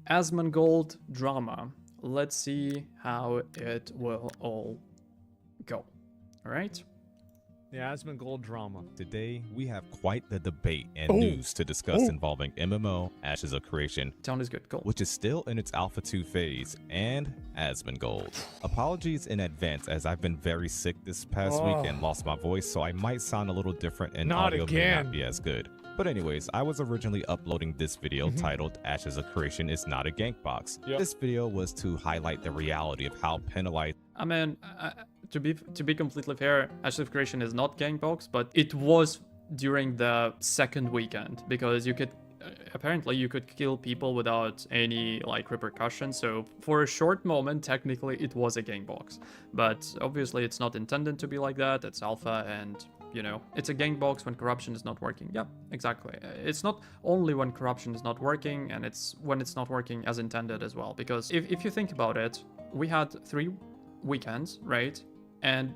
Asmongold drama. Let's see how it will all go. All right. The Asmongold drama. Today, we have quite the debate and news to discuss involving MMO Ashes of Creation, Sound is good. Cool. which is still in its Alpha 2 phase, and Asmongold. Apologies in advance as I've been very sick this past week and lost my voice, so I might sound a little different and Not audio may again. not be as good. But anyways, I was originally uploading this video titled Ashes of Creation is not a gank box. Yep. This video was to highlight the reality of how penalized I mean, to be completely fair, Ashes of Creation is not Gangbox, but it was during the second weekend because you could apparently you could kill people without any like repercussions. So for a short moment, technically it was a Gangbox, but obviously it's not intended to be like that. It's alpha, and you know, it's a Gangbox when corruption is not working. Yep, exactly. It's not only when corruption is not working, and it's when it's not working as intended as well. Because if you think about it, we had 3 weekends, right? And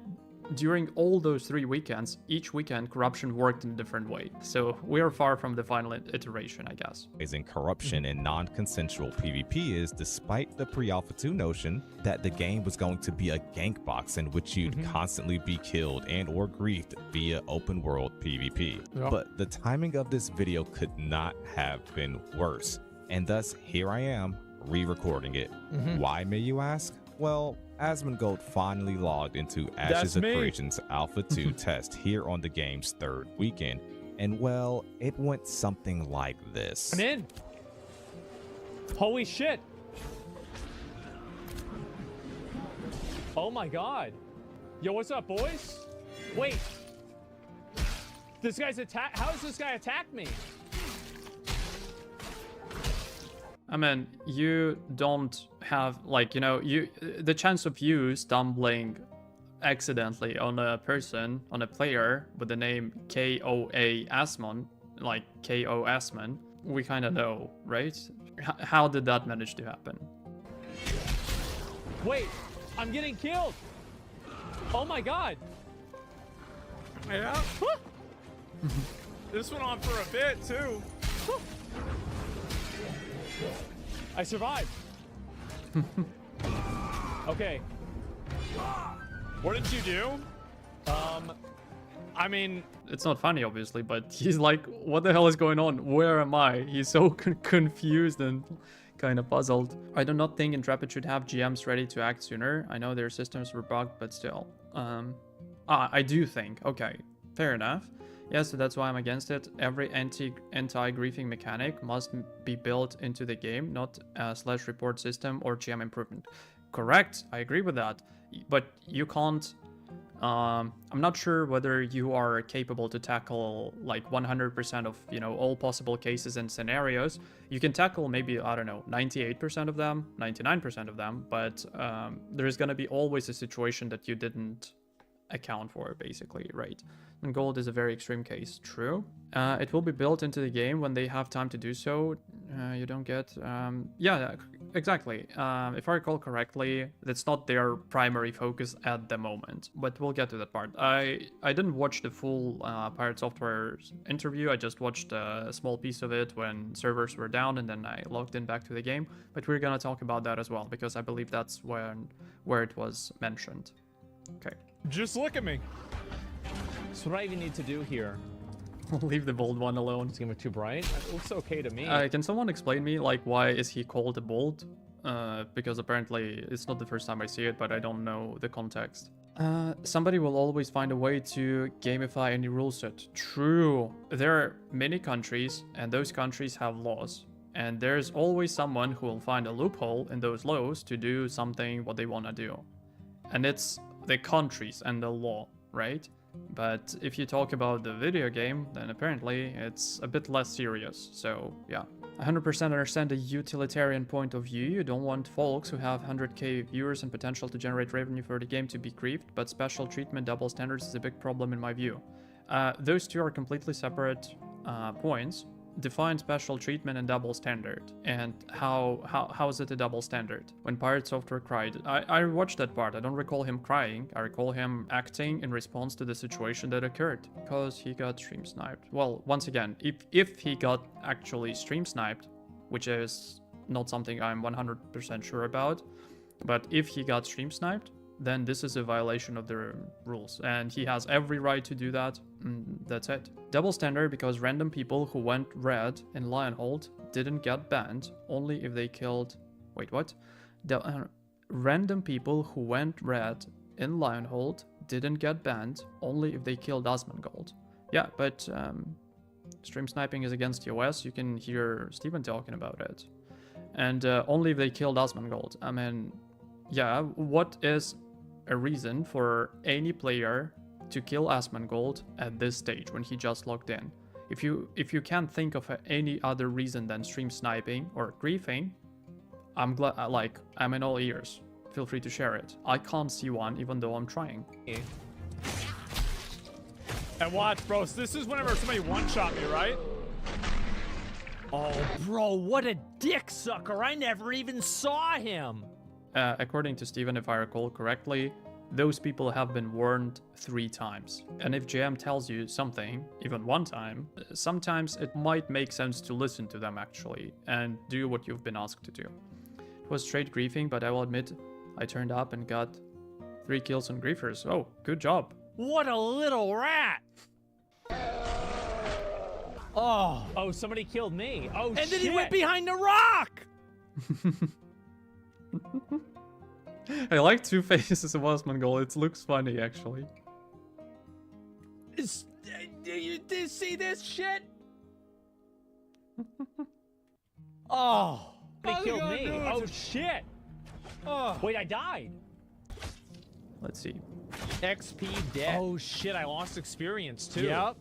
during all those 3 weekends, each weekend corruption worked in a different way. So we are far from the final iteration, I guess. in corruption and non-consensual PvP is despite the pre-Alpha 2 notion that the game was going to be a gank box in which you'd constantly be killed and or griefed via open world PvP. Yeah. But the timing of this video could not have been worse. And thus, here I am, re-recording it. Why, may you ask? Well, Asmongold finally logged into Ashes of me. Creation's Alpha 2 test here on the game's 3rd weekend. And well, it went something like this. I'm in. Holy shit. Oh my god. Yo, what's up, boys? Wait. This guy's attack. How does this guy attack me? I mean, you don't have, like, you know, the chance of you stumbling accidentally on a person, on a player with the name KOA Asmon, like KO Asmon, we kind of know, right? How did that manage to happen? Wait, I'm getting killed. Oh my god. Yeah. This went on for a bit too. I survived. Okay. What did you do? I mean, It's not funny, obviously, but he's like, what the hell is going on? Where am I? He's so confused and kind of puzzled. I do not think Intrepid should have GMs ready to act sooner. I know their systems were bugged, but still. I do think. Okay, fair enough. Yeah, so that's why I'm against it. Every anti-griefing mechanic must be built into the game, not a slash report system or GM improvement. Correct, I agree with that. But you can't... I'm not sure whether you are capable to tackle like 100% of, you know, all possible cases and scenarios. You can tackle maybe, I don't know, 98% of them, 99% of them, but there's gonna be always a situation that you didn't account for, basically, right? And gold is a very extreme case. True. It will be built into the game when they have time to do so. You don't get... yeah, exactly. If I recall correctly, that's not their primary focus at the moment, but we'll get to that part. I didn't watch the full Pirate Software's interview. I just watched a small piece of it when servers were down, and then I logged in back to the game. But we're gonna talk about that as well, because I believe that's where it was mentioned. Okay. just look at me. So what do I even need to do here? Leave the bold one alone. It's gonna be too bright. It looks okay to me. Can someone explain me, like, why is he called a bold? Because apparently it's not the first time I see it, but I don't know the context. Somebody will always find a way to gamify any rule set. True. There are many countries, and those countries have laws. And there's always someone who will find a loophole in those laws to do something what they want to do. And it's the countries and the law, right? But if you talk about the video game, then apparently it's a bit less serious. So yeah, 100% understand the utilitarian point of view. You don't want folks who have 100k viewers and potential to generate revenue for the game to be griefed, but special treatment, double standards is a big problem in my view. Those two are completely separate points. Define special treatment and double standard, and how is it a double standard? When Pirate Software cried, I watched that part. I don't recall him crying. I recall him acting in response to the situation that occurred, because he got stream sniped. Well, once again, if he got actually stream sniped, which is not something I'm 100% sure about. But if he got stream sniped, then this is a violation of the rules, and he has every right to do that. That's it. Double standard because random people who went red in Lionhold didn't get banned, only if they killed... Wait, what? Random people who went red in Lionhold didn't get banned, only if they killed Asmongold. Yeah, but stream sniping is against TOS. You can hear Steven talking about it. And only if they killed Asmongold. I mean, yeah, what is a reason for any player to kill Asmongold at this stage when he just logged in? If you can't think of any other reason than stream sniping or griefing, I'm glad, I'm in all ears. Feel free to share it. I can't see one, even though I'm trying. And watch, bro. So this is whenever somebody one-shot me, right? Oh, bro, what a dick sucker. I never even saw him. According to Steven, if I recall correctly, those people have been warned 3 times. And if GM tells you something, even 1 time, sometimes it might make sense to listen to them actually, and do what you've been asked to do. It was straight griefing, but I will admit, I turned up and got 3 kills on griefers. Oh, good job. What a little rat! Oh, somebody killed me. Oh, shit. And then he went behind the rock! I like 2 faces of Asmongold. It looks funny, actually. Do you see this shit? Oh, they killed me. Oh, shit. Wait, I died. Let's see. XP dead. Oh, shit, I lost experience, too. Yep.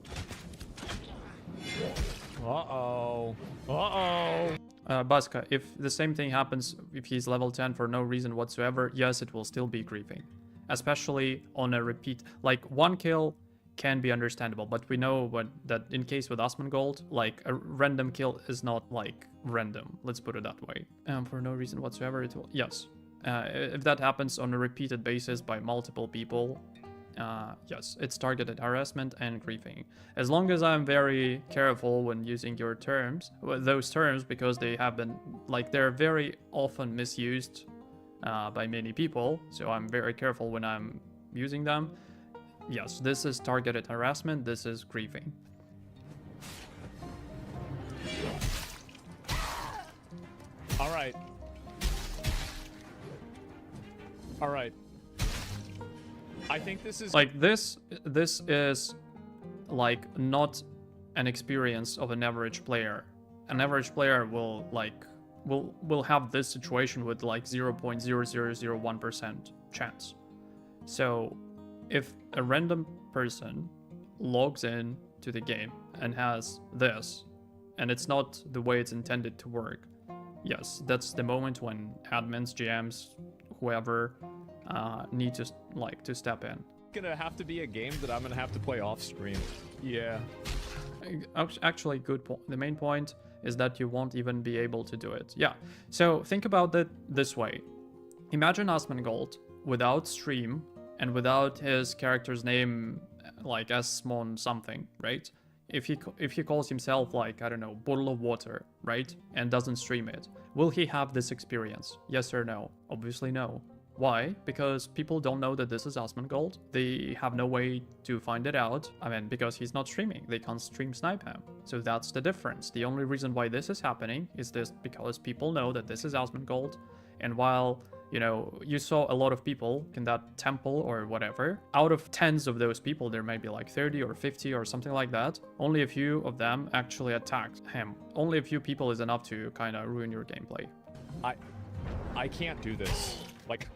Uh-oh. Uh-oh. Baska, if the same thing happens if he's level 10 for no reason whatsoever, yes, it will still be griefing. Especially on a repeat. Like, 1 kill can be understandable, but we know that in case with Asmongold, like, a random kill is not, like, random. Let's put it that way. For no reason whatsoever, it will... Yes. If that happens on a repeated basis by multiple people, yes, it's targeted harassment and griefing. As long as I'm very careful when using your terms, those terms, because they have been, like, they're very often misused by many people, so I'm very careful when I'm using them. Yes, this is targeted harassment, this is griefing. All right. All right. I think this is like this is like not an experience of an average player. An average player will have this situation with like 0.0001% chance. So if a random person logs in to the game and has this, and it's not the way it's intended to work, yes, that's the moment when admins, GMs, whoever need to step in. Gonna have to be a game that I'm gonna have to play off screen. Yeah. Actually, good point. The main point is that you won't even be able to do it. Yeah. So think about it this way. Imagine Asmongold without stream and without his character's name, like Asmon something, right? If he calls himself, like, I don't know, bottle of water, right? And doesn't stream it, will he have this experience? Yes or no? Obviously no. Why? Because people don't know that this is Asmongold. They have no way to find it out. I mean, because he's not streaming. They can't stream snipe him. So that's the difference. The only reason why this is happening is this because people know that this is Asmongold. And while, you know, you saw a lot of people in that temple or whatever, out of tens of those people, there may be like 30 or 50 or something like that. Only a few of them actually attacked him. Only a few people is enough to kind of ruin your gameplay. I can't do this. Like,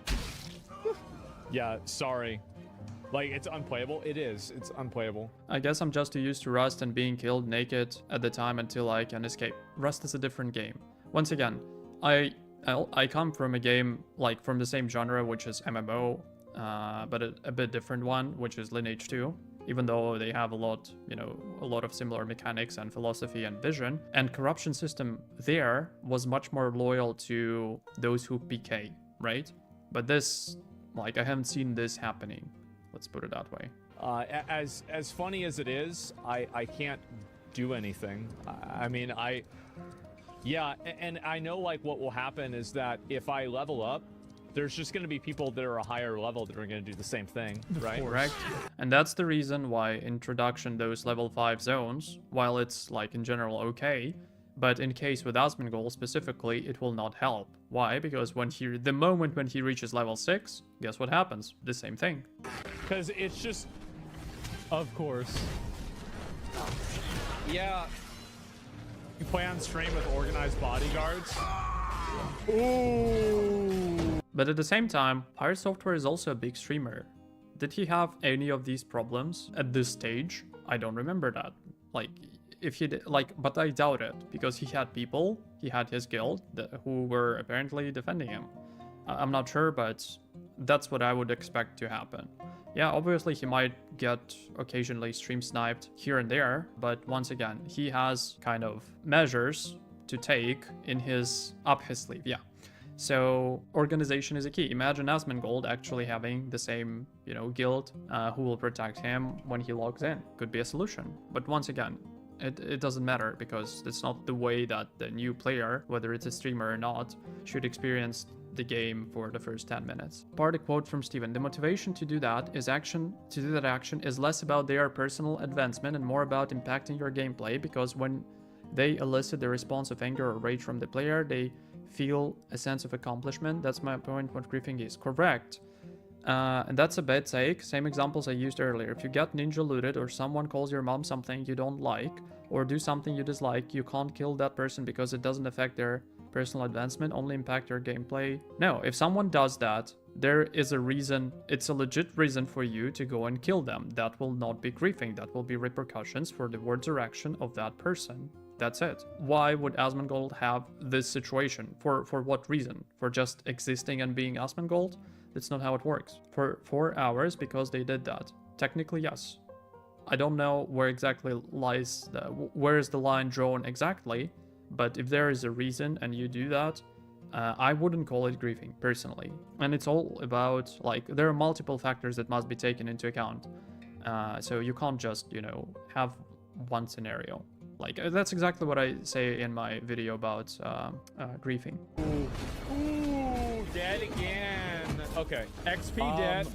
yeah, sorry. Like, it's unplayable. It is. It's unplayable. I guess I'm just too used to Rust and being killed naked at the time until I can escape. Rust is a different game. Once again, I come from a game, like, from the same genre, which is MMO, but a bit different one, which is Lineage 2. Even though they have a lot of similar mechanics and philosophy and vision. And corruption system there was much more loyal to those who PK, right? But this, like, I haven't seen this happening. Let's put it that way. As funny as it is, I can't do anything. I mean, Yeah, and I know like what will happen is that if I level up, there's just going to be people that are a higher level that are going to do the same thing, right? Correct. And that's the reason why introduction those level 5 zones, while it's like in general okay, but in case with Asmongold specifically, it will not help. Why? Because the moment when he reaches level 6, guess what happens? The same thing. Because it's just, of course. Yeah. You play on stream with organized bodyguards. Ooh. But at the same time, Pirate Software is also a big streamer. Did he have any of these problems at this stage? I don't remember that. Like, if he did, like, but I doubt it, because he had people, he had his guild who were apparently defending him. I'm not sure, but that's what I would expect to happen. Yeah, obviously he might get occasionally stream sniped here and there, but once again, he has kind of measures to take up his sleeve, yeah. So organization is a key. Imagine Asmongold actually having the same, guild who will protect him when he logs in. Could be a solution. But once again, it doesn't matter, because it's not the way that the new player, whether it's a streamer or not, should experience the game for the first 10 minutes. Part a quote from Steven: "The motivation to do that action is less about their personal advancement and more about impacting your gameplay, because when they elicit the response of anger or rage from the player, they feel a sense of accomplishment." That's my point, what griefing is. Correct. And that's a bad take. Same examples I used earlier. If you get ninja looted, or someone calls your mom something you don't like, or do something you dislike, you can't kill that person because it doesn't affect their personal advancement, only impact your gameplay. No, if someone does that, there is a reason, it's a legit reason for you to go and kill them. That will not be griefing, that will be repercussions for the words or action of that person. That's it. Why would Asmongold have this situation? For what reason? For just existing and being Asmongold? That's not how it works. For 4 hours because they did that. Technically, yes. I don't know where exactly lies, where is the line drawn exactly, but if there is a reason and you do that, I wouldn't call it griefing, personally. And it's all about, like, there are multiple factors that must be taken into account. So you can't just, have one scenario. Like, that's exactly what I say in my video about griefing. Ooh, dead again. Okay, XP dead.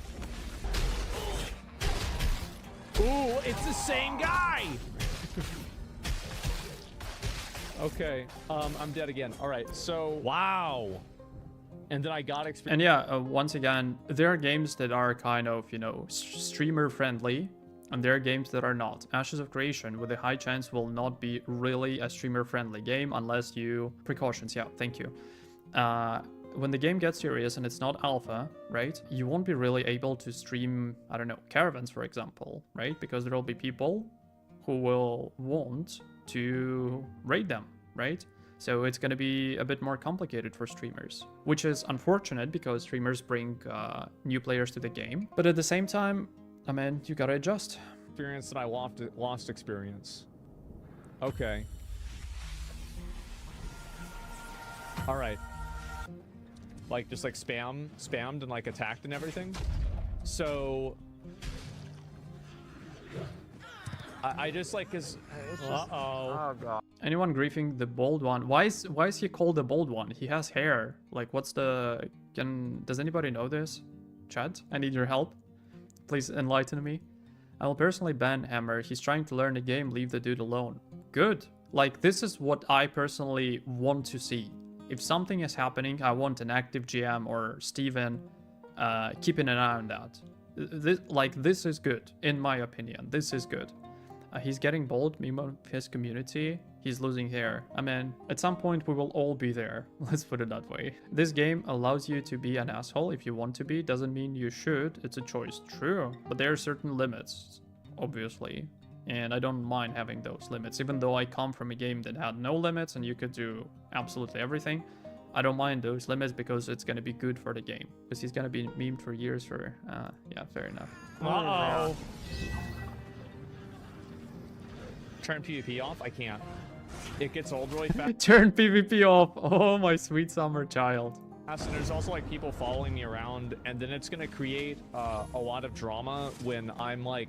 Ooh, it's the same guy. Okay, I'm dead again. All right, so wow. And then I got experience. And yeah, once again, there are games that are kind of, streamer friendly, and there are games that are not. Ashes of Creation, with a high chance, will not be really a streamer friendly game unless you... Precautions, yeah, thank you. When the game gets serious and it's not alpha, right, you won't be really able to stream, I don't know, caravans, for example, right? Because there will be people who will want to raid them, right? So it's going to be a bit more complicated for streamers, which is unfortunate because streamers bring new players to the game. But at the same time, I mean, you gotta adjust. Experience that I lost experience. Okay. All right. Like, just like spammed and like attacked and everything. So I just like, cause Oh god. Anyone griefing the bald one? Why is he called the bald one? He has hair. Like, what's the... Does anybody know this? Chat, I need your help. Please enlighten me. I will personally ban Hammer. He's trying to learn the game. Leave the dude alone. Good. Like, this is what I personally want to see. If something is happening, I want an active GM or Steven keeping an eye on that. This is good, in my opinion. This is good. He's getting bold, meme of his community. He's losing hair. I mean, at some point we will all be there. Let's put it that way. This game allows you to be an asshole if you want to be. Doesn't mean you should. It's a choice. True. But there are certain limits, obviously. And I don't mind having those limits. Even though I come from a game that had no limits and you could do absolutely everything, I don't mind those limits because it's going to be good for the game. Because he's going to be memed for years for... yeah, fair enough. uh-oh. Turn PvP off? I can't. It gets old really fast. Turn PvP off. Oh, my sweet summer child. And there's also like people following me around, and then it's gonna create a lot of drama when I'm like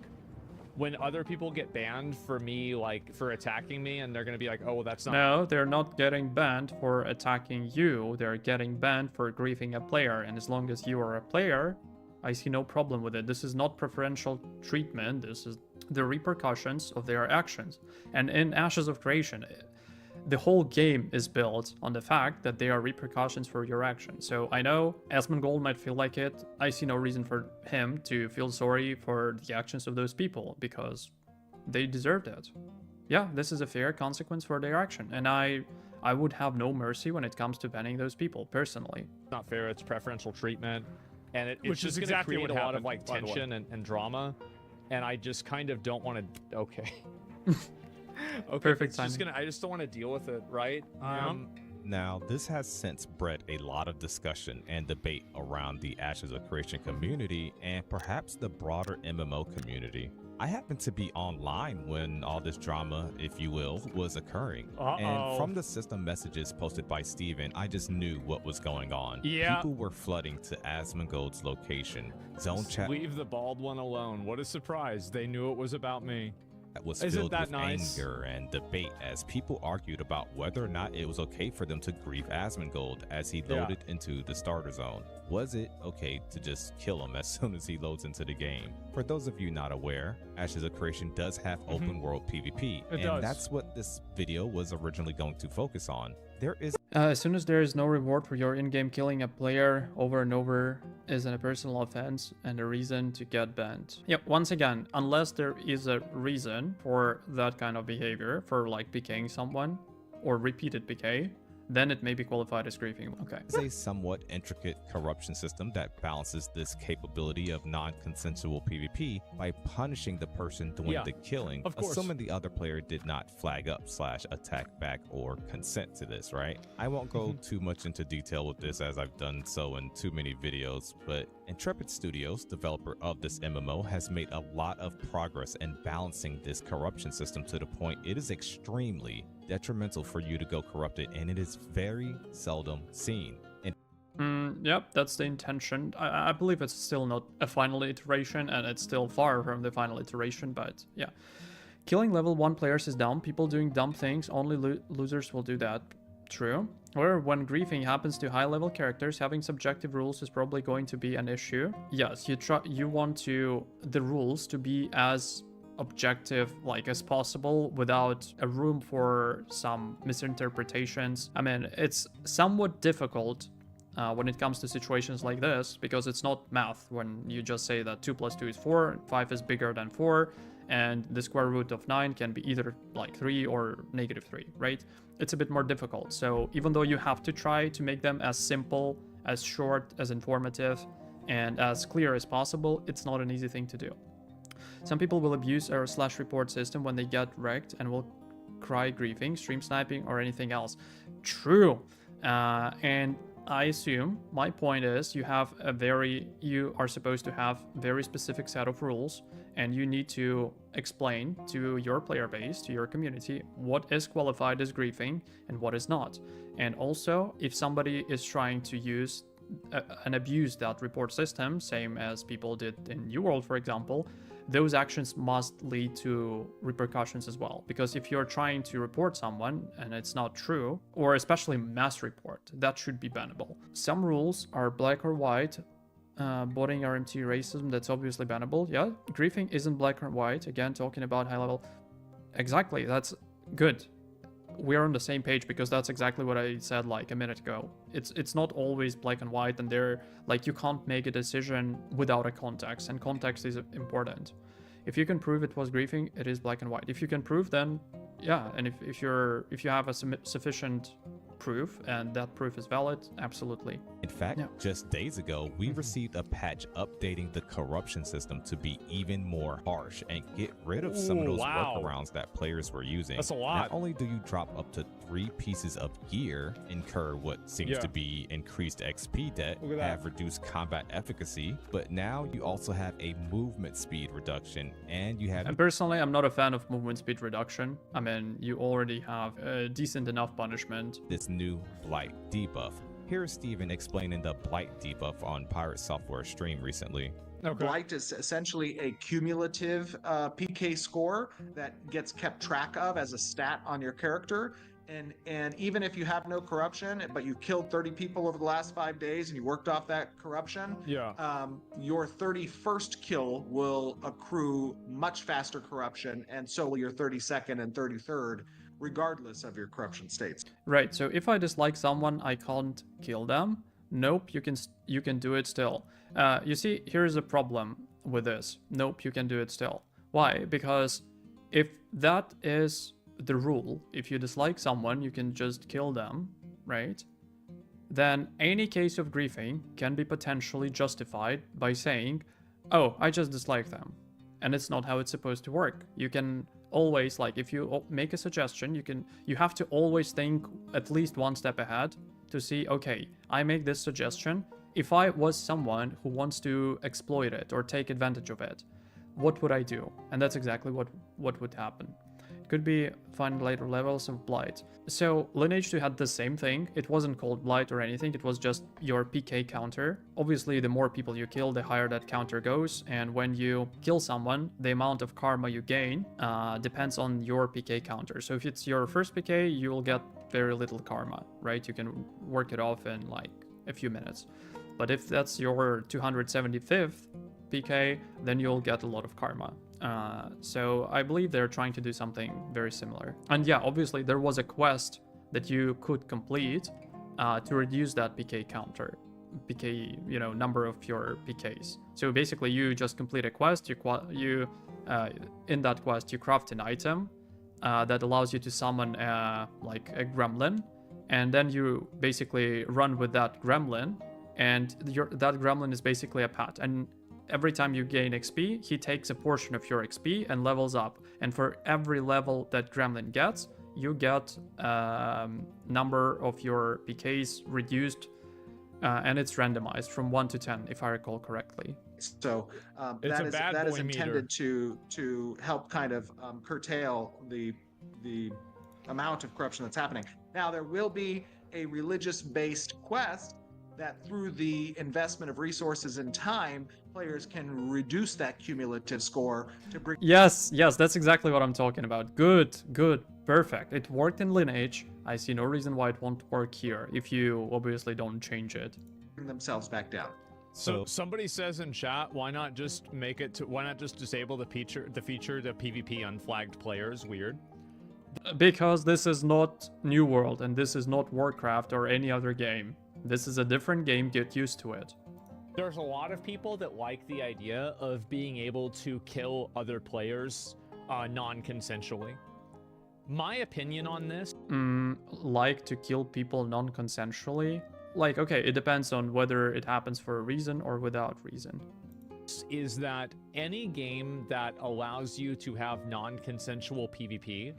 when other people get banned for me, like, for attacking me, and they're gonna be like, oh, well, that's not. No, they're not getting banned for attacking you. They're getting banned for griefing a player. And as long as you are a player, I see no problem with it. This is not preferential treatment. This is the repercussions of their actions. And in Ashes of Creation, the whole game is built on the fact that there are repercussions for your actions. So I know Asmongold might feel like it. I see no reason for him to feel sorry for the actions of those people because they deserved it. Yeah, this is a fair consequence for their action. And I would have no mercy when it comes to banning those people, personally. Not fair. It's preferential treatment, and it's Which just is going exactly to create what a lot of happened, like by the way. tension and drama, and I just kind of don't want to. Okay. Okay. Perfect It's just timing. I just don't want to deal with it, right? Now, this has since bred a lot of discussion and debate around the Ashes of Creation community and perhaps the broader MMO community. I happened to be online when all this drama, if you will, was occurring. And from the system messages posted by Steven, I just knew what was going on. Yeah. People were flooding to Asmongold's location. Zone chat Leave the bald one alone. What a surprise! They knew it was about me. was Isn't filled that with nice? anger and debate as people argued about whether or not it was okay for them to grieve Asmongold as he Yeah. loaded into the starter zone. Was it okay to just kill him as soon as he loads into the game? For those of you not aware, Ashes of Creation does have open world PvP, It and does. that's what this video was originally going to focus on. There is As soon as there is no reward for your in-game killing a player over and over is a personal offense and a reason to get banned. Yeah, once again, unless there is a reason for that kind of behavior, for like PKing someone or repeated PK, then it may be qualified as griefing. Okay. is a somewhat intricate corruption system that balances this capability of non-consensual PvP by punishing the person doing Yeah, the killing, of course. assuming the other player did not flag up / attack back or consent to this, right? I won't go too much into detail with this as I've done so in too many videos, but Intrepid Studios, developer of this MMO, has made a lot of progress in balancing this corruption system to the point it is extremely detrimental for you to go corrupted, and it is very seldom seen. And Yep, that's the intention. I believe it's still not a final iteration, and it's still far from the final iteration, but yeah. Killing level 1 players is dumb. People doing dumb things, only losers will do that. True. However, when griefing happens to high-level characters, having subjective rules is probably going to be an issue. Yes, you want the rules to be as objective like as possible without a room for some misinterpretations. I mean, it's somewhat difficult when it comes to situations like this because it's not math when you just say that 2 + 2 is 4, 5 is bigger than 4, and the square root of 9 can be either like 3 or -3, right? It's a bit more difficult. So even though you have to try to make them as simple, as short, as informative, and as clear as possible, it's not an easy thing to do. Some people will abuse our /report system when they get wrecked and will cry griefing, stream sniping, or anything else. True. And I assume my point is you are supposed to have very specific set of rules, and you need to explain to your player base, to your community, what is qualified as griefing and what is not. And also, if somebody is trying to use and abuse that report system, same as people did in New World, for example, those actions must lead to repercussions as well. Because if you're trying to report someone and it's not true, or especially mass report, that should be bannable. Some rules are black or white. Botting RMT racism, that's obviously bannable. Yeah, griefing isn't black or white. Again, talking about high level. Exactly, that's good. We're on the same page because that's exactly what I said like a minute ago. It's not always black and white, and you can't make a decision without a context, and context is important. If you can prove it was griefing, it is black and white. If you can prove, then yeah, and if you have a sufficient proof and that proof is valid, absolutely. in fact, Yeah. just days ago, we received a patch updating the corruption system to be even more harsh and get rid of some of Ooh, those wow. workarounds that players were using. That's a lot. Not only do you drop up to 3 pieces of gear, incur what seems Yeah. to be increased XP debt, Look at that. have reduced combat efficacy, but now you also have a movement speed reduction, and you have And personally, I'm not a fan of movement speed reduction. I mean, you already have a decent enough punishment. this new blight debuff. Here is Steven explaining the blight debuff on Pirate Software stream recently. Okay. Blight is essentially a cumulative PK score that gets kept track of as a stat on your character. And even if you have no corruption, but you killed 30 people over the last 5 days and you worked off that corruption, Yeah. your 31st kill will accrue much faster corruption, and so will your 32nd and 33rd, regardless of your corruption states. Right, so if I dislike someone, I can't kill them. Nope, you can do it still. You see, here's a problem with this. Nope, you can do it still. Why? Because if that is the rule, if you dislike someone, you can just kill them, right? Then any case of griefing can be potentially justified by saying, oh, I just dislike them. And it's not how it's supposed to work. You can always, like, if you make a suggestion, you have to always think at least one step ahead to see, okay, I make this suggestion. If I was someone who wants to exploit it or take advantage of it, what would I do? And that's exactly what would happen. Could be find later levels of Blight. So Lineage 2 had the same thing. It wasn't called Blight or anything, it was just your PK counter. Obviously, the more people you kill, the higher that counter goes, and when you kill someone, the amount of karma you gain depends on your PK counter. So if it's your first PK, you will get very little karma, right? You can work it off in like a few minutes. But if that's your 275th PK, then you'll get a lot of karma. So I believe they're trying to do something very similar. And yeah, obviously there was a quest that you could complete to reduce that PK counter, number of your PKs. So basically you just complete a quest, in that quest you craft an item that allows you to summon like a gremlin, and then you basically run with that gremlin, and that gremlin is basically a pet, and every time you gain XP, he takes a portion of your XP and levels up. And for every level that Gremlin gets, you get number of your PKs reduced, and it's randomized from 1 to 10, if I recall correctly. So It's that is boy intended to help kind of curtail the amount of corruption that's happening. Now, there will be a religious-based quest that through the investment of resources and time, players can reduce that cumulative score to bring... Yes, that's exactly what I'm talking about. Good, perfect. It worked in Lineage. I see no reason why it won't work here, if you obviously don't change it. themselves back down. So somebody says in chat, why not just disable the feature to PvP unflagged players? Weird. Because this is not New World, and this is not Warcraft or any other game. This is a different game, get used to it. There's a lot of people that like the idea of being able to kill other players non-consensually. My opinion on this... Like to kill people non-consensually? Like, okay, it depends on whether it happens for a reason or without reason. Is that any game that allows you to have non-consensual PvP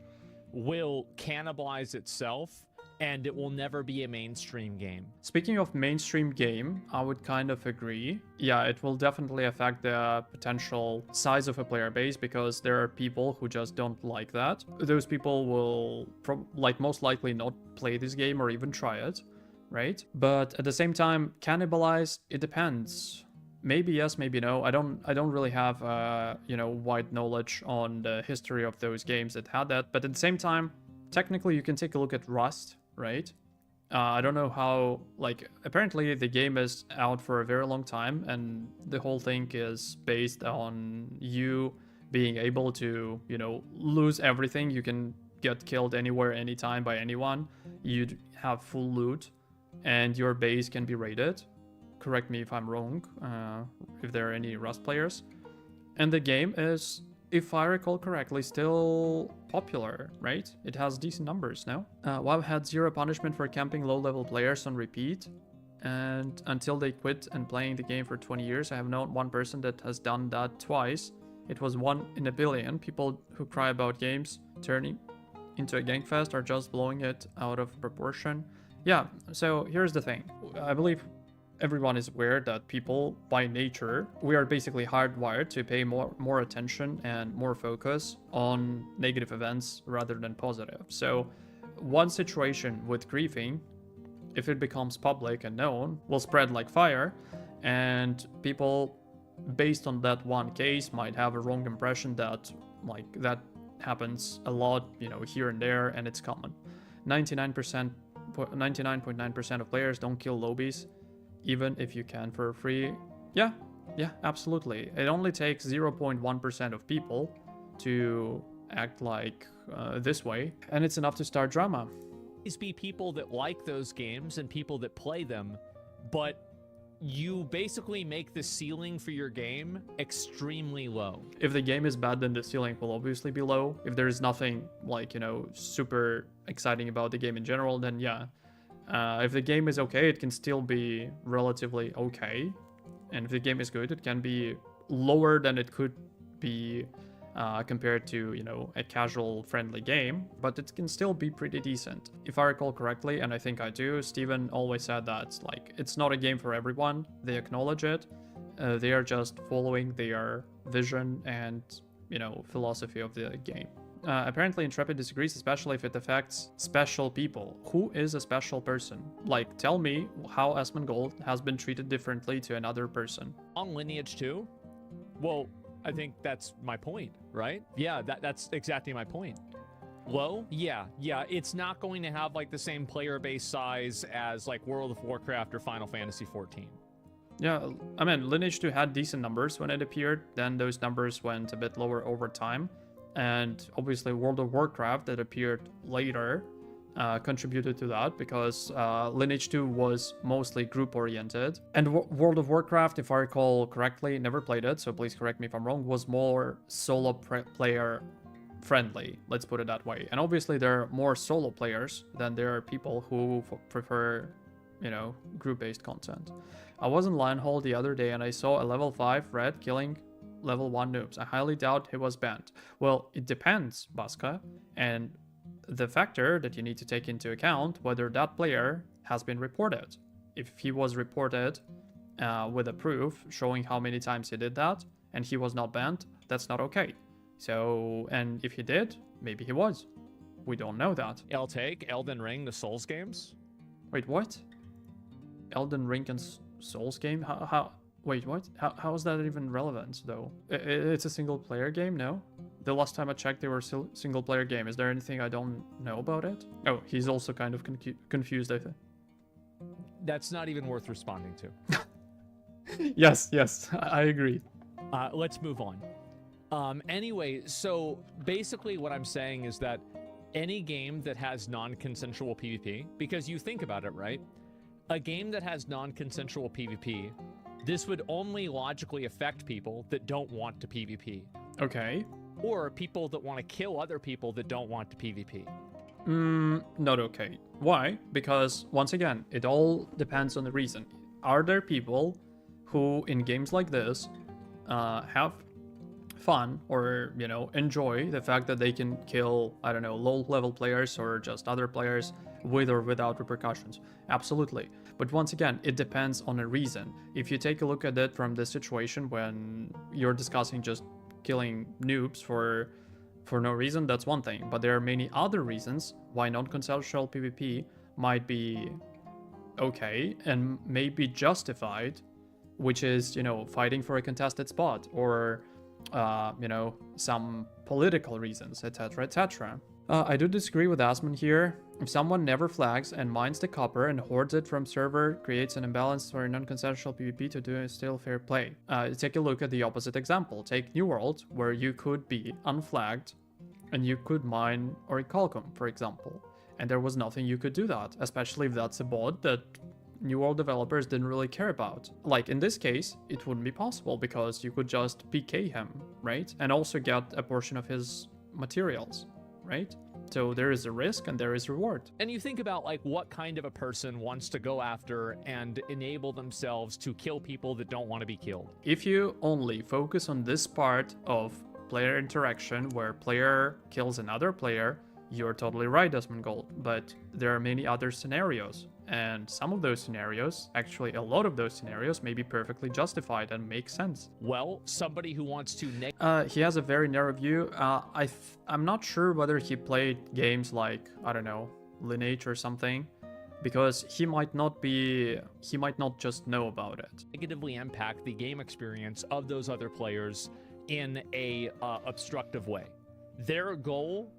will cannibalize itself, and it will never be a mainstream game. Speaking of mainstream game, I would kind of agree. Yeah, it will definitely affect the potential size of a player base, because there are people who just don't like that. Those people will most likely not play this game or even try it, right? But at the same time, cannibalize, it depends. Maybe yes, maybe no. I don't really have wide knowledge on the history of those games that had that. But at the same time, technically you can take a look at Rust, right? I don't know how, apparently the game is out for a very long time, and the whole thing is based on you being able to, lose everything. You can get killed anywhere, anytime by anyone. You'd have full loot, and your base can be raided. Correct me if I'm wrong, if there are any Rust players. And the game is, if I recall correctly, still popular, right? It has decent numbers now. WoW had zero punishment for camping low-level players on repeat, and until they quit and playing the game for 20 years, I have known one person that has done that twice. It was 1 in a billion. People who cry about games turning into a gangfest are just blowing it out of proportion. Yeah, so here's the thing. I believe everyone is aware that people, by nature, we are basically hardwired to pay more attention and more focus on negative events rather than positive. So one situation with griefing, if it becomes public and known, will spread like fire, and people based on that one case, might have a wrong impression that like that happens a lot, here and there, and it's common. 99.9% of players don't kill lobbies, even if you can for free. Yeah, absolutely. It only takes 0.1% of people to act like this way, and it's enough to start drama. Be people that like those games and people that play them, but you basically make the ceiling for your game extremely low. If the game is bad, then the ceiling will obviously be low. If there is nothing like, super exciting about the game in general, then yeah. If the game is okay, it can still be relatively okay. And if the game is good, it can be lower than it could be compared to, a casual friendly game, but it can still be pretty decent. If I recall correctly, and I think I do, Steven always said that, like, it's not a game for everyone. They acknowledge it. They are just following their vision and, philosophy of the game. Apparently Intrepid disagrees, especially if it affects special people. Who is a special person? Like, tell me how Asmongold has been treated differently to another person. On Lineage 2? Well, I think that's my point, right? Yeah, that's exactly my point. Low? Yeah, it's not going to have like the same player base size as like World of Warcraft or Final Fantasy XIV. Yeah, I mean, Lineage 2 had decent numbers when it appeared, then those numbers went a bit lower over time. And obviously World of Warcraft that appeared later contributed to that, because Lineage 2 was mostly group-oriented. And World of Warcraft, if I recall correctly, never played it, so please correct me if I'm wrong, was more solo player friendly, let's put it that way. And obviously there are more solo players than there are people who prefer, group-based content. I was in Lionhall the other day and I saw a level 5 red killing level 1 noobs. I highly doubt he was banned. Well, it depends, Baska, and the factor that you need to take into account whether that player has been reported. If he was reported with a proof showing how many times he did that and he was not banned, that's not okay. So, and if he did, maybe he was. We don't know that. I'll take Elden Ring, the Souls games. Wait, what? Elden Ring and Souls game? How? Wait, what? How is that even relevant, though? It's a single-player game, no? The last time I checked, they were single-player game. Is there anything I don't know about it? Oh, he's also kind of confused, I think. That's not even worth responding to. Yes, I agree. Let's move on. Anyway, so basically what I'm saying is that any game that has non-consensual PvP, because you think about it, right? A game that has non-consensual PvP, this would only logically affect people that don't want to PvP. Okay. Or people that want to kill other people that don't want to PvP. Not okay. Why? Because, once again, it all depends on the reason. Are there people who, in games like this, have fun or, enjoy the fact that they can kill, I don't know, low-level players or just other players with or without repercussions? Absolutely. But once again, it depends on a reason. If you take a look at it from the situation when you're discussing just killing noobs for no reason, that's one thing. But there are many other reasons why non-consensual PvP might be okay and may be justified, which is, fighting for a contested spot or, some political reasons, etc., etc. I do disagree with Asmon here. If someone never flags and mines the copper and hoards it from server, creates an imbalance for non-consensual PvP to do still fair play. Take a look at the opposite example. Take New World, where you could be unflagged and you could mine Orichalcum, for example. And there was nothing you could do that, especially if that's a bot that New World developers didn't really care about. Like in this case, it wouldn't be possible because you could just PK him, right? And also get a portion of his materials, right? So there is a risk and there is reward. And you think about like what kind of a person wants to go after and enable themselves to kill people that don't want to be killed. If you only focus on this part of player interaction where player kills another player, you're totally right, Asmongold. But there are many other scenarios. And some of those scenarios, actually a lot of those scenarios, may be perfectly justified and make sense. Well, somebody who wants to... he has a very narrow view. I'm not sure whether he played games like, I don't know, Lineage or something. because he might not just know about it. Negatively impact the game experience of those other players in a obstructive way. Their goal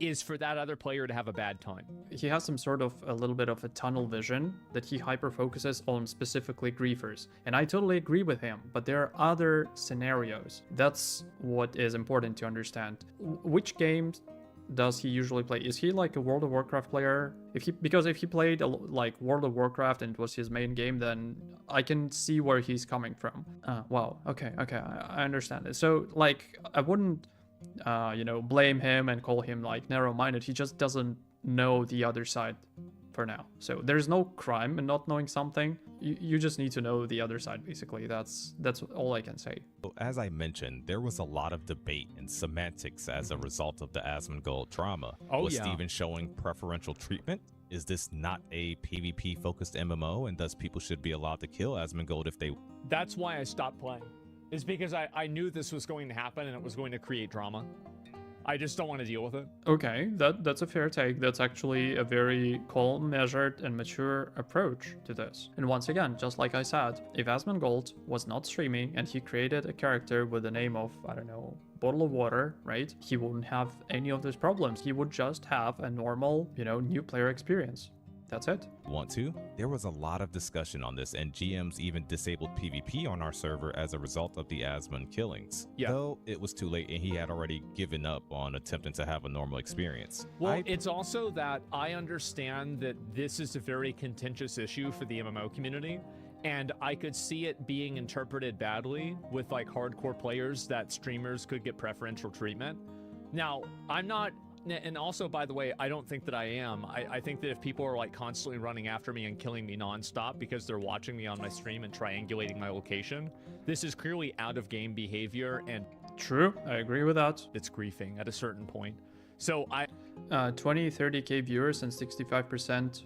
is for that other player to have a bad time. He has a little bit of a tunnel vision that he hyper focuses on specifically griefers. And I totally agree with him, but there are other scenarios. That's what is important to understand. Which games does he usually play? Is he like a World of Warcraft player? Because if he played like World of Warcraft and it was his main game, then I can see where he's coming from. Wow. Okay. I understand it. So like, I wouldn't blame him and call him like narrow-minded. He just doesn't know the other side for now. So there's no crime in not knowing something. You just need to know the other side, basically. That's all I can say. As I mentioned, there was a lot of debate and semantics as a result of the Asmongold drama. Was Steven showing preferential treatment? Is this not a PvP focused MMO, and thus people should be allowed to kill Asmongold if they... That's why I stopped playing. Is because I knew this was going to happen and it was going to create drama. I just don't want to deal with it. Okay, that's a fair take. That's actually a very calm, measured, and mature approach to this. And once again, just like I said, if Asmongold was not streaming and he created a character with the name of, I don't know, bottle of water, right? He wouldn't have any of those problems. He would just have a normal, new player experience. That's it. Want to? There was a lot of discussion on this, and GMs even disabled PvP on our server as a result of the Asmon killings. Yeah. Though it was too late and he had already given up on attempting to have a normal experience. Well, it's also that I understand that this is a very contentious issue for the MMO community, and I could see it being interpreted badly with like hardcore players that streamers could get preferential treatment. Now, I'm not... And also, by the way, I don't think that I am. I think that if people are like constantly running after me and killing me nonstop because they're watching me on my stream and triangulating my location, this is clearly out of game behavior, and true, I agree with that. It's griefing at a certain point. So 30k viewers and 65%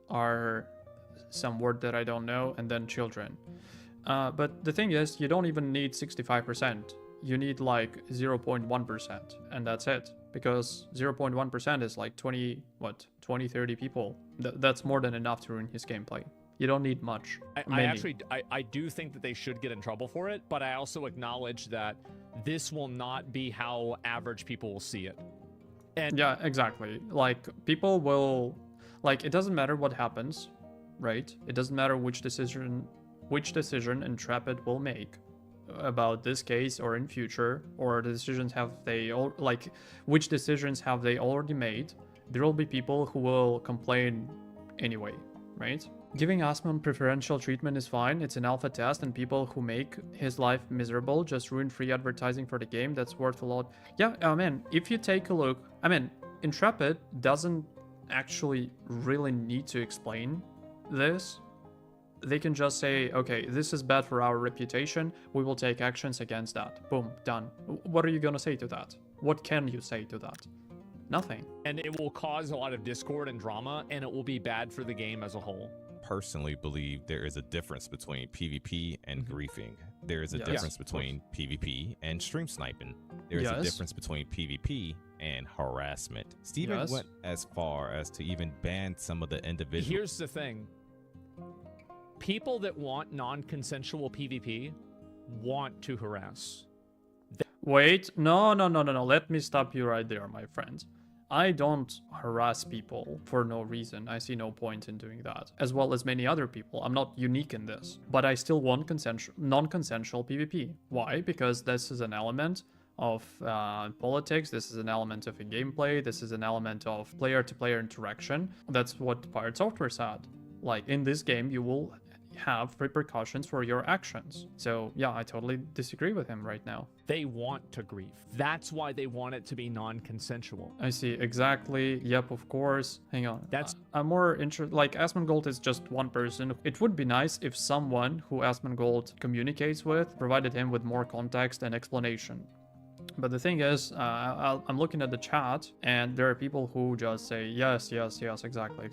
are some word that I don't know, and then children. But the thing is, you don't even need 65%. You need like 0.1%, and that's it. Because 0.1% is like 20, 30 people. That's more than enough to ruin his gameplay. You don't need much. I do think that they should get in trouble for it, but I also acknowledge that this will not be how average people will see it. And yeah, exactly. Like, people will... Like, it doesn't matter what happens, right? It doesn't matter which decision Intrepid will make about this case or in future, or the decisions which decisions have they already made. There will be people who will complain anyway, right? Giving Asmon preferential treatment is fine. It's an alpha test, and people who make his life miserable just ruin free advertising for the game. That's worth a lot. Yeah, if you take a look, Intrepid doesn't actually really need to explain this. They can just say, okay, this is bad for our reputation. We will take actions against that. Boom, done. What are you going to say to that? What can you say to that? Nothing. And it will cause a lot of discord and drama, and it will be bad for the game as a whole. Personally believe there is a difference between PvP and griefing. There is a difference between PvP and stream sniping. There is a difference between PvP and harassment. Steven went as far as to even ban some of the individuals. Here's the thing. People that want non-consensual PvP want to harass. Wait, no. Let me stop you right there, my friend. I don't harass people for no reason. I see no point in doing that. As well as many other people. I'm not unique in this. But I still want non-consensual PvP. Why? Because this is an element of politics. This is an element of a gameplay. This is an element of player-to-player interaction. That's what Pirate Software said. Like, in this game, you will have repercussions for your actions. So yeah, I totally disagree with him right now. They want to grief. That's why they want it to be non-consensual. I see, exactly. Yep, of course. Hang on. I'm more interested, like, Asmongold is just one person. It would be nice if someone who Asmongold communicates with provided him with more context and explanation. But the thing is, I'm looking at the chat, and there are people who just say, yes, exactly.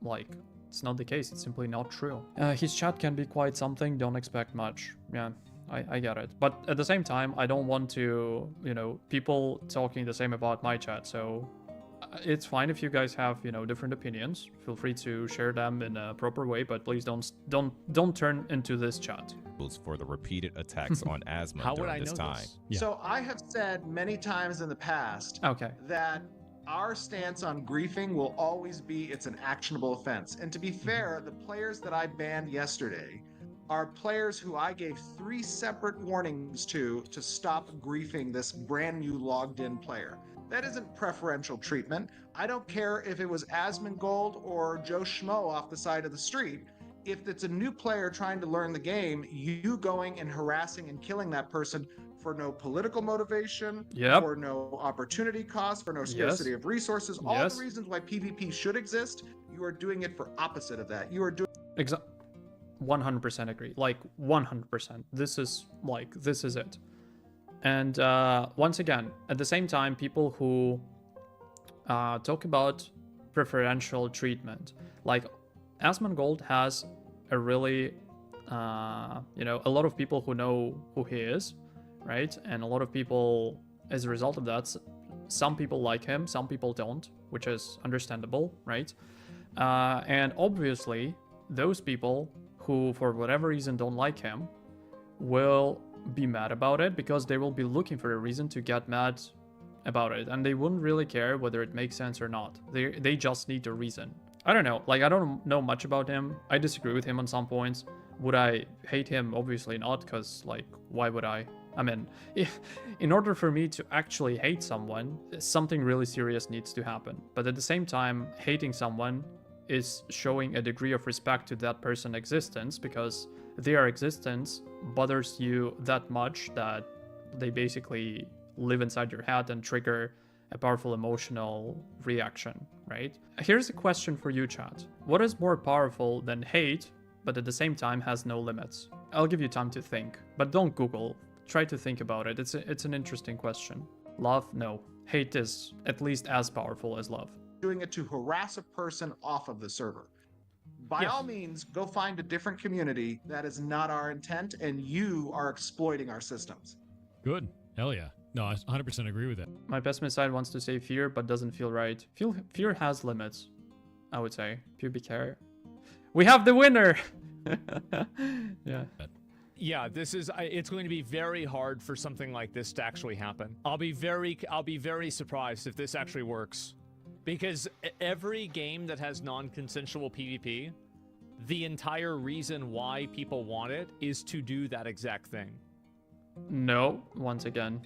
Like, it's not the case. It's simply not true. His chat can be quite something. Don't expect much. Yeah, I get it. But at the same time, I don't want to, people talking the same about my chat. So it's fine if you guys have, you know, different opinions. Feel free to share them in a proper way, but please don't turn into this chat. For the repeated attacks on Asmon How would during I this know time. this? Yeah. So I have said many times in the past Okay. that our stance on griefing will always be it's an actionable offense. And to be fair, the players that I banned yesterday are players who I gave 3 separate warnings to stop griefing this brand new logged in player. That isn't preferential treatment. I don't care if it was Asmongold or Joe Schmo off the side of the street. If it's a new player trying to learn the game, you going and harassing and killing that person for no political motivation, Yep. for no opportunity cost, for no scarcity of resources, all Yes. the reasons why PvP should exist, you are doing it for opposite of that. You are doing 100% agree. Like 100%. This is it. And once again, at the same time, people who talk about preferential treatment, like Asmongold has a really, you know, a lot of people who know who he is, right? And a lot of people, as a result of that, some people like him, some people don't, which is understandable, right? And obviously, those people who, for whatever reason, don't like him will be mad about it because they will be looking for a reason to get mad about it, and they wouldn't really care whether it makes sense or not. They just need a reason. I don't know, like, I don't know much about him. I disagree with him on some points. Would I hate him? Obviously not, because, like, why would I? I mean, in order for me to actually hate someone, something really serious needs to happen. But at the same time, hating someone is showing a degree of respect to that person's existence, because their existence bothers you that much that they basically live inside your head and trigger a powerful emotional reaction, right? Here's a question for you, chat. What is more powerful than hate, but at the same time has no limits? I'll give you time to think, but don't Google. Try to think about it. It's an interesting question. Love? No. Hate is at least as powerful as love. doing it to harass a person off of the server. By Yes. all means, go find a different community. That is not our intent, and you are exploiting our systems. Good. Hell yeah. No, I 100% agree with that. My pessimist side wants to say fear, but doesn't feel right. Fear has limits, I would say. Pubic hair. We have the winner! Yeah. Yeah, it's going to be very hard for something like this to actually happen. I'll be very surprised if this actually works. Because every game that has non-consensual PvP, the entire reason why people want it is to do that exact thing. No, once again.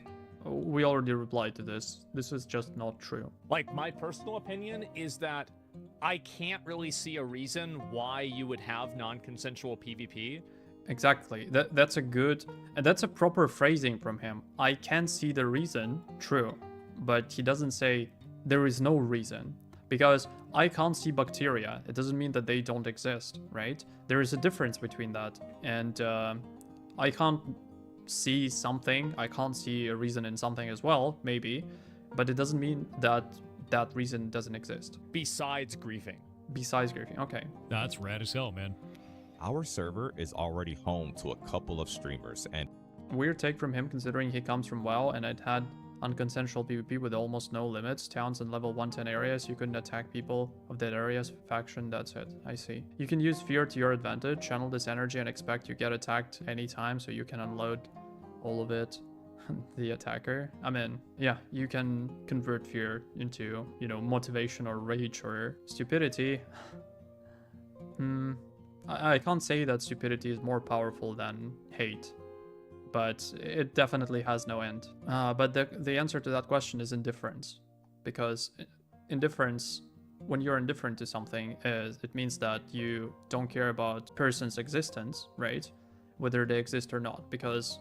We already replied to this. This is just not true. Like, my personal opinion is that I can't really see a reason why you would have non-consensual PvP. Exactly. That's a proper phrasing from him. I can see the reason, true. But he doesn't say there is no reason. Because I can't see bacteria. It doesn't mean that they don't exist, right? There is a difference between that. And I can't see something. I can't see a reason in something as well, maybe. But it doesn't mean that that reason doesn't exist. Besides griefing. Besides griefing, okay. That's rad as hell, man. Our server is already home to a couple of streamers, and Weird take from him considering he comes from WoW and it had unconsensual PvP with almost no limits. Towns and level 110 areas, you couldn't attack people of that area's faction, that's it. I see. You can use fear to your advantage, channel this energy and expect you get attacked anytime so you can unload all of it on the attacker. I mean, yeah, you can convert fear into, you know, motivation or rage or stupidity. I can't say that stupidity is more powerful than hate, but it definitely has no end. But the answer to that question is indifference, because indifference, when you're indifferent to something, it means that you don't care about person's existence, right? Whether they exist or not, because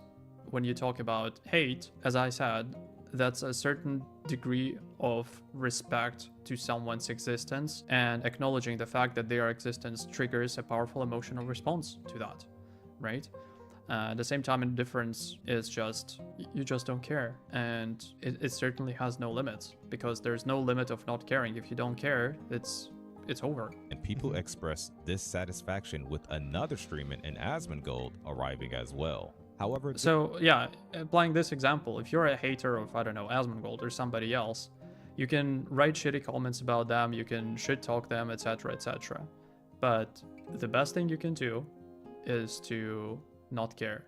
when you talk about hate, as I said, that's a certain degree of respect to someone's existence, and acknowledging the fact that their existence triggers a powerful emotional response to that, right? At the same time, indifference is just, you just don't care. And it certainly has no limits, because there's no limit of not caring. If you don't care, it's over. people express dissatisfaction with another streamer in Asmongold arriving as well. However, So yeah, applying this example, if you're a hater of, I don't know, Asmongold or somebody else, You can write shitty comments about them, you can shit talk them, etc., etc. But the best thing you can do is to not care,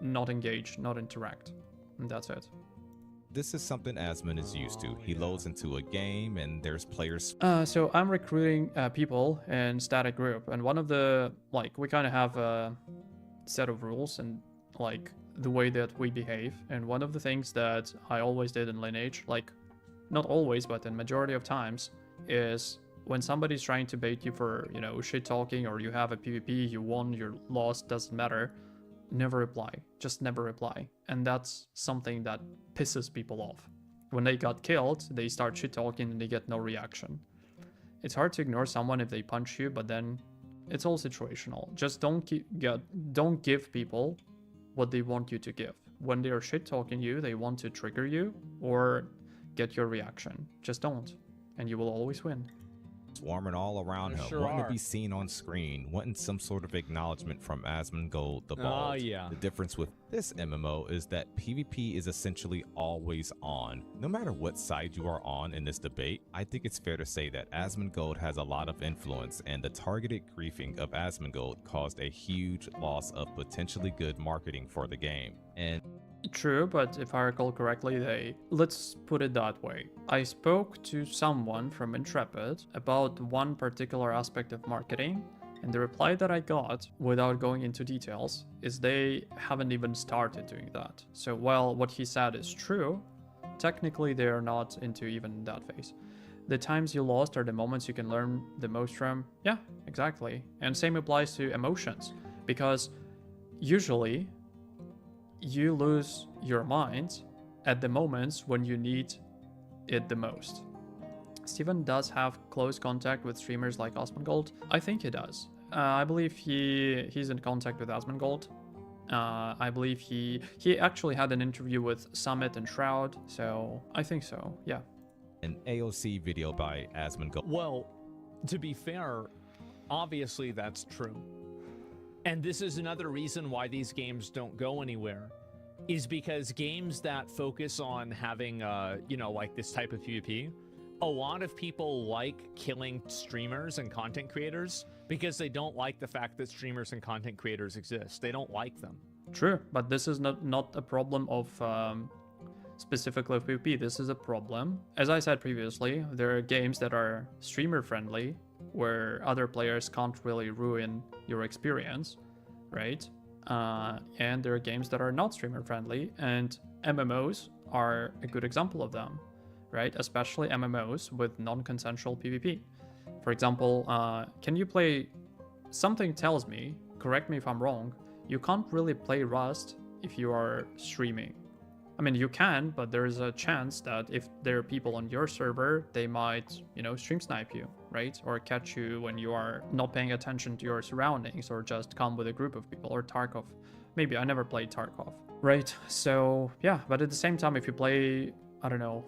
not engage, not interact. And that's it. This is something Asmon is used to. He loads into a game and there's players. So I'm recruiting people in static group, and one of the, like, we kind of have a set of rules and like the way that we behave. And one of the things that I always did in Lineage, like not always, but in majority of times, is when somebody's trying to bait you for, you know, shit talking, or you have a PvP, you won, you're lost, doesn't matter, never reply. Just never reply. And that's something that pisses people off. When they got killed, they start shit talking and they get no reaction. It's hard to ignore someone if they punch you, but then it's all situational. Just don't give people what they want you to give. When they are shit talking you, they want to trigger you or get your reaction. Just don't, and you will always win. Swarming all around him, Sure wanting are. to be seen on screen, wanting some sort of acknowledgement from Asmongold the Bald. Oh, yeah. The difference with this MMO is that PvP is essentially always on. No matter what side you are on in this debate, I think it's fair to say that Asmongold has a lot of influence, and the targeted griefing of Asmongold caused a huge loss of potentially good marketing for the game. And True, but if I recall correctly, let's put it that way. I spoke to someone from Intrepid about one particular aspect of marketing, and the reply that I got, without going into details, is they haven't even started doing that. So while what he said is true, technically they are not into even that phase. The times you lost are the moments you can learn the most from. Yeah, exactly. And same applies to emotions, because usually you lose your mind at the moments when you need it the most. Steven does have close contact with streamers like Asmongold. I think he does. I believe he's in contact with Asmongold. I believe he actually had an interview with Summit and Shroud, so I think so, yeah. an AOC video by Asmongold. Well, to be fair, obviously that's true. And this is another reason why these games don't go anywhere, is because games that focus on having, like this type of PvP, a lot of people like killing streamers and content creators because they don't like the fact that streamers and content creators exist. They don't like them. True, but this is not a problem of specifically of PvP. This is a problem. As I said previously, there are games that are streamer friendly where other players can't really ruin your experience, right? And there are games that are not streamer friendly, and MMOs are a good example of them, right? Especially MMOs with non-consensual PvP. For example, can you play... Something tells me, correct me if I'm wrong, you can't really play Rust if you are streaming. I mean, you can, but there's a chance that if there are people on your server, they might, stream snipe you, right? Or catch you when you are not paying attention to your surroundings, or just come with a group of people, or Tarkov. Maybe, I never played Tarkov. Right, so yeah, but at the same time, if you play, I don't know,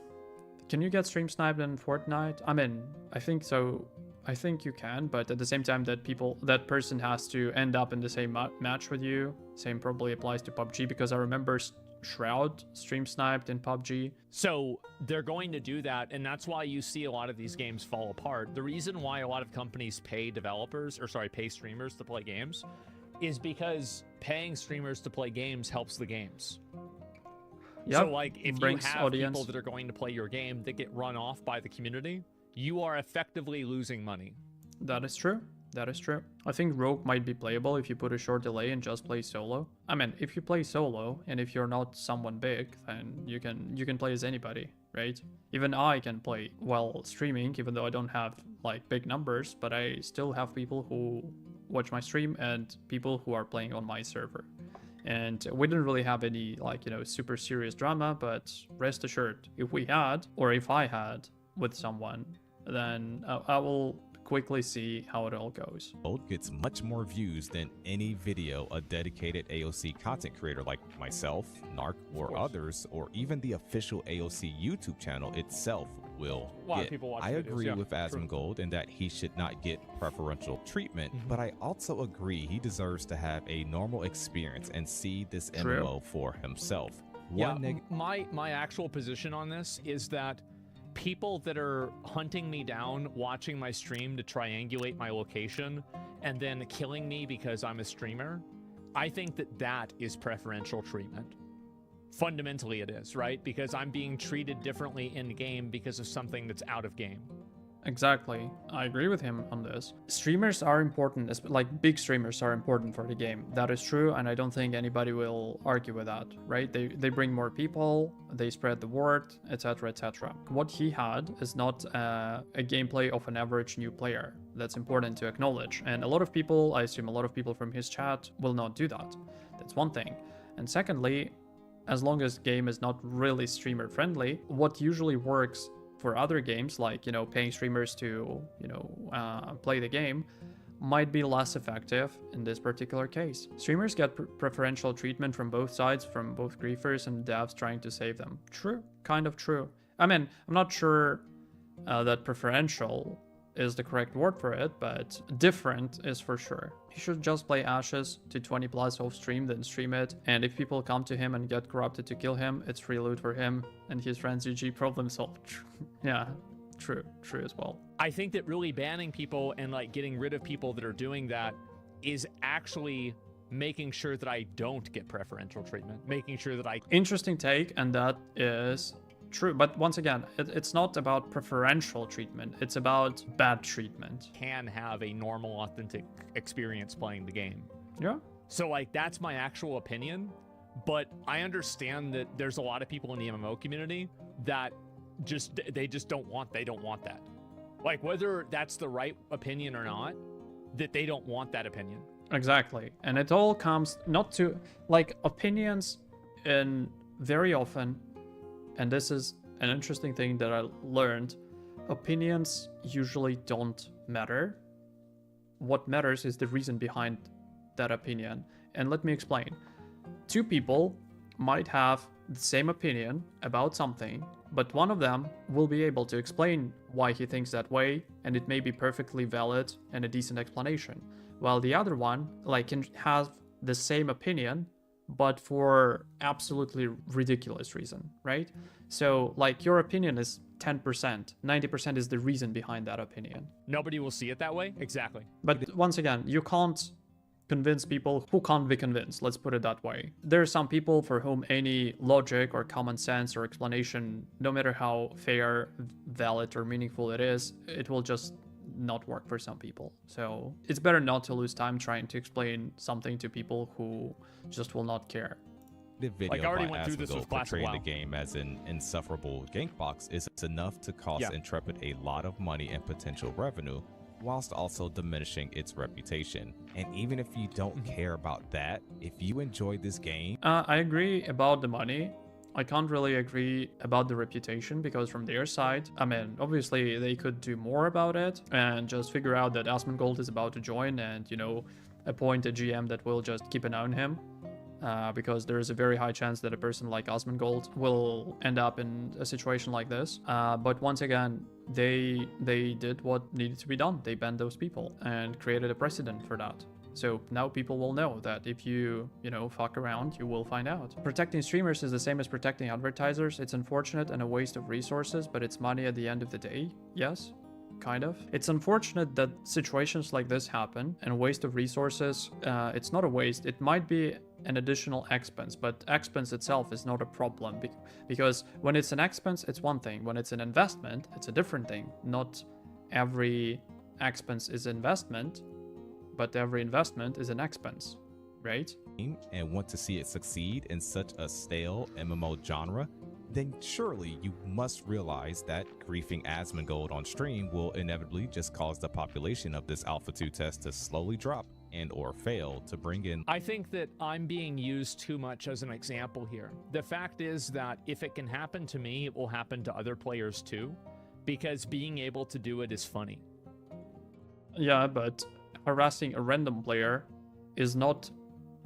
can you get stream sniped in Fortnite? I mean, I think so. I think you can, but at the same time that person has to end up in the same match with you. Same probably applies to PUBG, because I remember Shroud stream sniped in PUBG. So they're going to do that, and that's why you see a lot of these games fall apart. The reason why a lot of companies pay streamers to play games is because paying streamers to play games helps the games. Yep, so like if you have audience. people that are going to play your game that get run off by the community, you are effectively losing money. That is true. That is true. I think Rogue might be playable if you put a short delay and just play solo. I mean, if you play solo and if you're not someone big, then you can play as anybody, right? Even I can play while streaming, even though I don't have like big numbers, but I still have people who watch my stream and people who are playing on my server. And we didn't really have any super serious drama, but rest assured, if we had, or if I had with someone, then I will quickly see how it all goes. It gets much more views than any video a dedicated AOC content creator like myself, Narc, or others, or even the official AOC YouTube channel itself will A lot get. of people watch I videos, agree yeah, with true. Asmongold in that he should not get preferential treatment, but I also agree he deserves to have a normal experience and see this True. MMO for himself. My actual position on this is that people that are hunting me down, watching my stream to triangulate my location, and then killing me because I'm a streamer, I think that that is preferential treatment. Fundamentally it is, right? Because I'm being treated differently in game because of something that's out of game. Exactly. I agree with him on this. Streamers are important, like big streamers are important for the game. That is true, and I don't think anybody will argue with that, right? They bring more people, they spread the word, etc, etc. What he had is not a gameplay of an average new player. That's important to acknowledge. And a lot of people, I assume a lot of people from his chat, will not do that. That's one thing. And secondly, as long as the game is not really streamer friendly, what usually works for other games, like, you know, paying streamers to, you know, play the game, might be less effective in this particular case. Streamers get preferential treatment from both sides, from both griefers and devs trying to save them. True, kind of true. I mean, I'm not sure that preferential is the correct word for it, but different is for sure. He should just play Ashes to 20 plus off stream, then stream it, and if people come to him and get corrupted to kill him, it's free loot for him and his friends. GG, problem solved. Yeah, true as well. I think that really banning people and like getting rid of people that are doing that is actually making sure that I don't get preferential treatment, making sure that I... Interesting take, and that is true, but once again, it's not about preferential treatment, it's about bad treatment. Can have a normal, authentic experience playing the game. Yeah. So like, that's my actual opinion, but I understand that there's a lot of people in the MMO community that they don't want that. Like, whether that's the right opinion or not, that they don't want that opinion. Exactly, and it all comes not to, like, opinions in very often, and this is an interesting thing that I learned, opinions usually don't matter. What matters is the reason behind that opinion. And let me explain. Two people might have the same opinion about something, but one of them will be able to explain why he thinks that way, and it may be perfectly valid and a decent explanation. While the other one, like, can have the same opinion, but for absolutely ridiculous reason, right? So, like, your opinion is 10%, 90% is the reason behind that opinion. Nobody will see it that way. Exactly. But once again, you can't convince people who can't be convinced, let's put it that way. There are some people for whom any logic or common sense or explanation, no matter how fair, valid, or meaningful it is, it will just not work for some people. So it's better not to lose time trying to explain something to people who just will not care. The video Like, I already by went through this Asmongold with Clash of portraying WoW. the game as an insufferable gank box is enough to cost Intrepid a lot of money and potential revenue, whilst also diminishing its reputation. And even if you don't care about that, if you enjoy this game... I agree about the money. I can't really agree about the reputation, because from their side, I mean, obviously they could do more about it and just figure out that Asmongold is about to join and, you know, appoint a GM that will just keep an eye on him. Because there is a very high chance that a person like Asmongold will end up in a situation like this. But once again, they did what needed to be done. They banned those people and created a precedent for that. So now people will know that if you know, fuck around, you will find out. Protecting streamers is the same as protecting advertisers. It's unfortunate and a waste of resources, but it's money at the end of the day. Yes, kind of. It's unfortunate that situations like this happen, and waste of resources, it's not a waste. It might be an additional expense, but expense itself is not a problem, because when it's an expense, it's one thing. When it's an investment, it's a different thing. Not every expense is investment, but every investment is an expense, right? And want to see it succeed in such a stale MMO genre, then surely you must realize that griefing Asmongold on stream will inevitably just cause the population of this Alpha 2 test to slowly drop and or fail to bring in... I think that I'm being used too much as an example here. The fact is that if it can happen to me, it will happen to other players too, because being able to do it is funny. Yeah, but harassing a random player is not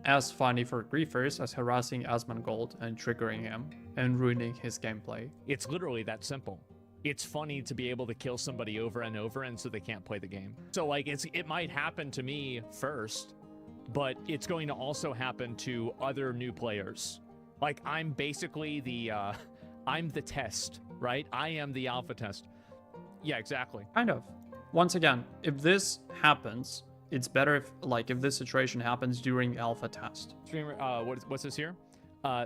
as funny for griefers as harassing Asmongold and triggering him and ruining his gameplay. It's literally that simple. It's funny to be able to kill somebody over and over and so they can't play the game. So like, it might happen to me first, but it's going to also happen to other new players. Like, I'm basically I'm the test right? I am the alpha test. Yeah, exactly. Kind of. Once again, if this happens, it's better if this situation happens during alpha test. Streamer, what's this here?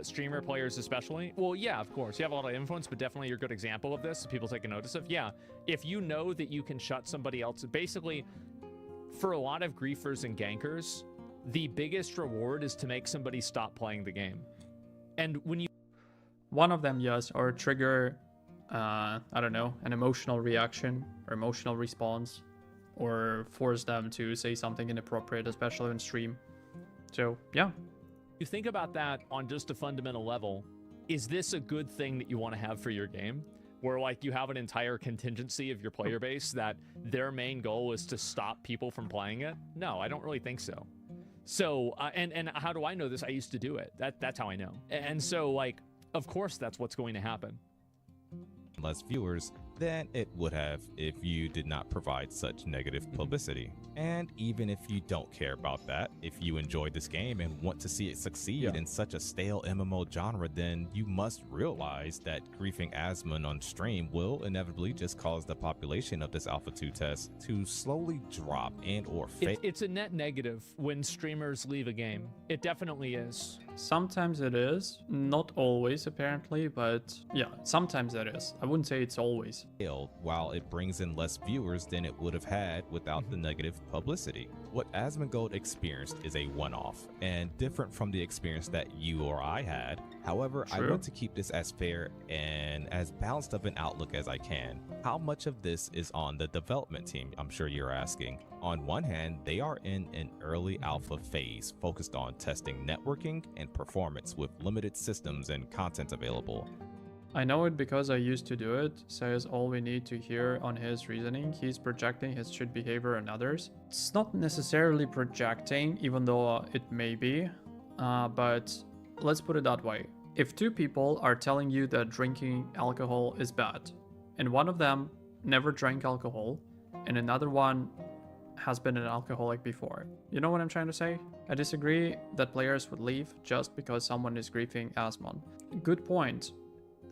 Streamer players especially. Well, yeah, of course. You have a lot of influence, but definitely you're a good example of this. So people take a notice of. Yeah, if you know that you can shut somebody else, basically, for a lot of griefers and gankers, the biggest reward is to make somebody stop playing the game. And when you One of them, yes, or trigger, I don't know, an emotional reaction or emotional response, or force them to say something inappropriate, especially on stream. So, yeah. you think about that on just a fundamental level, is this a good thing that you want to have for your game? Where like you have an entire contingency of your player base that their main goal is to stop people from playing it? No, I don't really think so. So, and how do I know this? I used to do it. That's how I know. And so like, of course that's what's going to happen. Less viewers than it would have if you did not provide such negative publicity. And even if you don't care about that, if you enjoyed this game and want to see it succeed in such a stale MMO genre, then you must realize that griefing Asmon on stream will inevitably just cause the population of this Alpha 2 test to slowly drop and or fade. It's a net negative when streamers leave a game. It definitely is. Sometimes it is, not always apparently, but yeah, sometimes it is. I wouldn't say it's always. While it brings in less viewers than it would have had without the negative publicity. What Asmongold experienced is a one-off and different from the experience that you or I had. However, I want to keep this as fair and as balanced of an outlook as I can. How much of this is on the development team, I'm sure you're asking. On one hand, they are in an early alpha phase focused on testing networking and performance with limited systems and content available. I know it because I used to do it, says all we need to hear on his reasoning. He's projecting his shit behavior on others. It's not necessarily projecting, even though it may be, but let's put it that way. If two people are telling you that drinking alcohol is bad, and one of them never drank alcohol, and another one has been an alcoholic before, you know what I'm trying to say? I disagree that players would leave just because someone is griefing Asmon. Good point.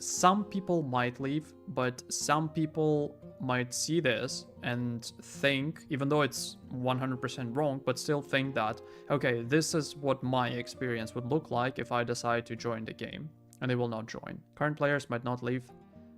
Some people might leave, but some people might see this and think, even though it's 100% wrong, but still think that, okay, this is what my experience would look like if I decide to join the game, and they will not join. Current players might not leave,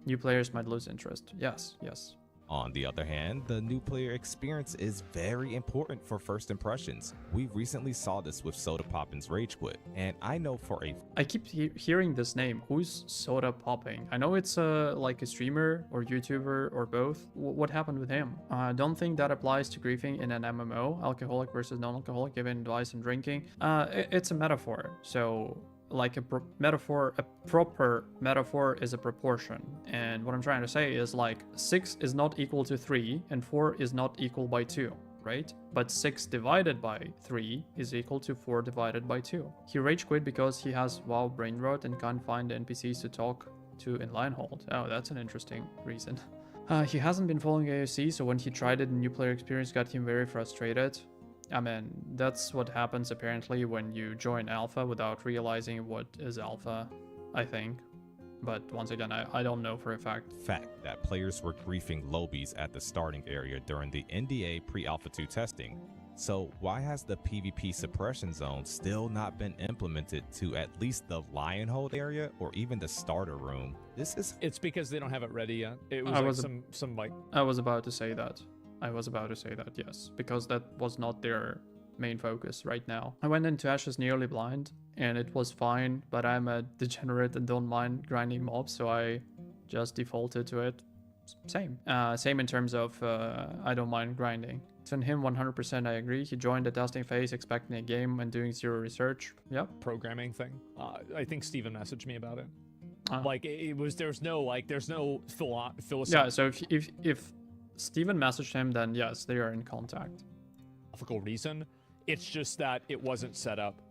new players might lose interest. Yes, yes. On the other hand, the new player experience is very important for first impressions. We recently saw this with Soda Poppin's Rage Quit, and I know for a I keep hearing this name. Who's Soda Popping? I know it's like a streamer or YouTuber or both. What happened with him? I don't think that applies to griefing in an MMO, alcoholic versus non-alcoholic, giving advice on drinking. It's a metaphor, so like a proper metaphor is a proportion. And what I'm trying to say is like 6 is not equal to 3 and 4 is not equal by 2, right? But 6 divided by 3 is equal to 4 divided by 2. He rage quit because he has WoW brain rot and can't find the NPCs to talk to in Lionhold. Oh, that's an interesting reason. He hasn't been following AOC, so when he tried it, the new player experience got him very frustrated. I mean, that's what happens apparently when you join alpha without realizing what is alpha, I think. But once again, I don't know for a fact. Fact that players were griefing lobbies at the starting area during the NDA pre-Alpha 2 testing. So why has the PvP suppression zone still not been implemented to at least the Lionhold area or even the starter room? It's because they don't have it ready yet. It was some like... I was about to say that. Yes, because that was not their main focus right now. I went into Ashes nearly blind, and it was fine, but I'm a degenerate and don't mind grinding mobs, so I just defaulted to it. Same in terms of I don't mind grinding. It's on him 100%, I agree. He joined the testing phase expecting a game and doing zero research. Yep. Programming thing. I think Steven messaged me about it. Like, there's no philosophy. Yeah, so if Steven messaged him, then yes, they are in contact. Reason. It's just that it wasn't set up.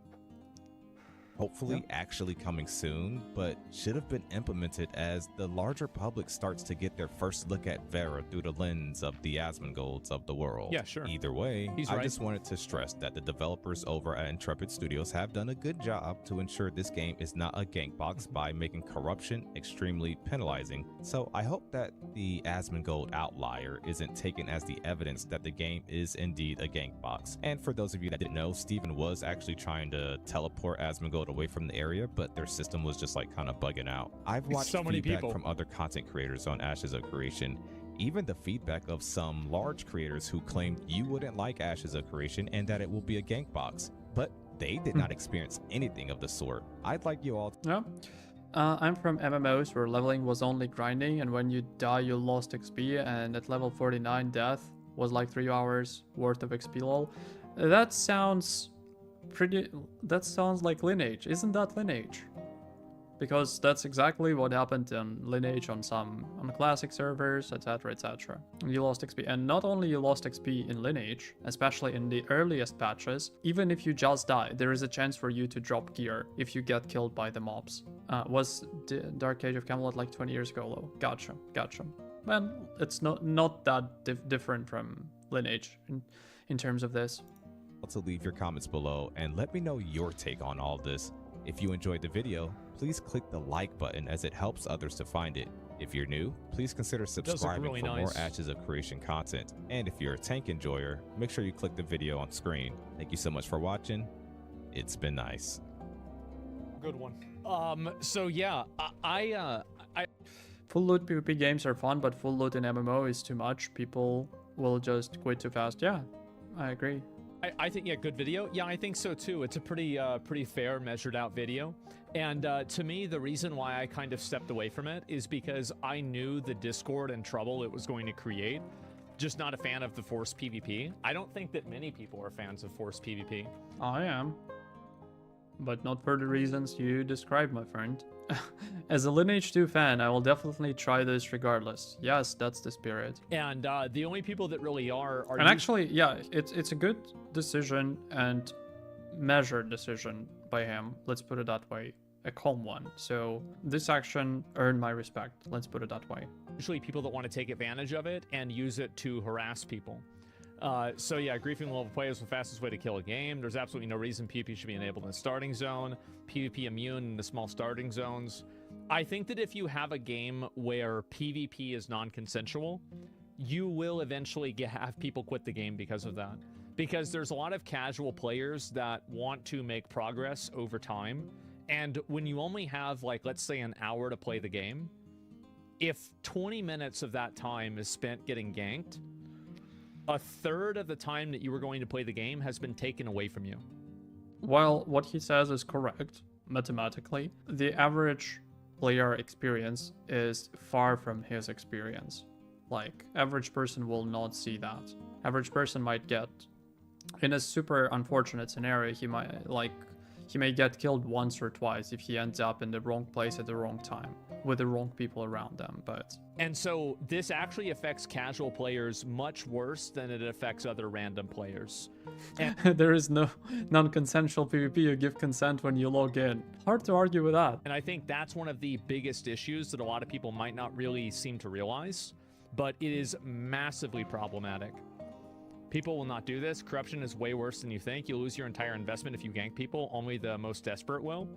hopefully actually coming soon, but should have been implemented as the larger public starts to get their first look at Verra through the lens of the Asmongolds of the world. Yeah, sure. Either way, He's I right. just wanted to stress that the developers over at Intrepid Studios have done a good job to ensure this game is not a gank box by making corruption extremely penalizing. So I hope that the Asmongold outlier isn't taken as the evidence that the game is indeed a gank box. And for those of you that didn't know, Steven was actually trying to teleport Asmongold away from the area, but their system was just like kind of bugging out. I've watched So many feedback people. from other content creators on Ashes of Creation, even the feedback of some large creators who claimed you wouldn't like Ashes of Creation and that it will be a gank box, but they did not experience anything of the sort. I'd like you all Yeah. I'm from MMOs where leveling was only grinding, and when you die you lost XP, and at level 49 death was like 3 hours worth of XP lol. That sounds like Lineage. Isn't that Lineage? Because that's exactly what happened in Lineage on classic servers, etc, etc. You lost XP, and not only you lost XP in Lineage, especially in the earliest patches, even if you just die, there is a chance for you to drop gear if you get killed by the mobs. Was Dark Age of Camelot like 20 years ago? Low? Gotcha. Man, it's not that different from Lineage in terms of this. to leave your comments below and let me know your take on all this. If you enjoyed the video, please click the like button as it helps others to find it. If you're new, please consider subscribing really for more nice. Ashes of Creation content. And if you're a tank enjoyer, make sure you click the video on screen. Thank you so much for watching. It's been nice. Good one. So yeah, I Full loot PvP games are fun, but full loot in MMO is too much. People will just quit too fast. Yeah, I agree. I think, yeah, good video. Yeah, I think so too. It's a pretty fair, measured out video. And to me, the reason why I kind of stepped away from it is because I knew the discord and trouble it was going to create. Just not a fan of the forced PvP. I don't think that many people are fans of forced PvP. I am. But not for the reasons you described, my friend. As a Lineage 2 fan, I will definitely try this regardless. Yes, that's the spirit. And the only people that really are And actually, yeah, it's a good decision and measured decision by him. Let's put it that way. A calm one. So this action earned my respect. Let's put it that way. usually people that want to take advantage of it and use it to harass people. So yeah, griefing level play is the fastest way to kill a game. There's absolutely no reason PvP should be enabled in the starting zone. PvP immune in the small starting zones. I think that if you have a game where PvP is non-consensual, you will eventually have people quit the game because of that. Because there's a lot of casual players that want to make progress over time. And when you only have, like, let's say an hour to play the game, if 20 minutes of that time is spent getting ganked, a third of the time that you were going to play the game has been taken away from you. While what he says is correct, mathematically, the average player experience is far from his experience. Like, average person will not see that. Average person might get, in a super unfortunate scenario, he may get killed once or twice if he ends up in the wrong place at the wrong time with the wrong people around them. But And so this actually affects casual players much worse than it affects other random players. And there is no non-consensual PvP. You give consent when you log in. Hard to argue with that. I think that's one of the biggest issues that a lot of people might not really seem to realize, but it is massively problematic. People will not do this. Corruption is way worse than you think. You'll lose your entire investment if you gank people. Only the most desperate will.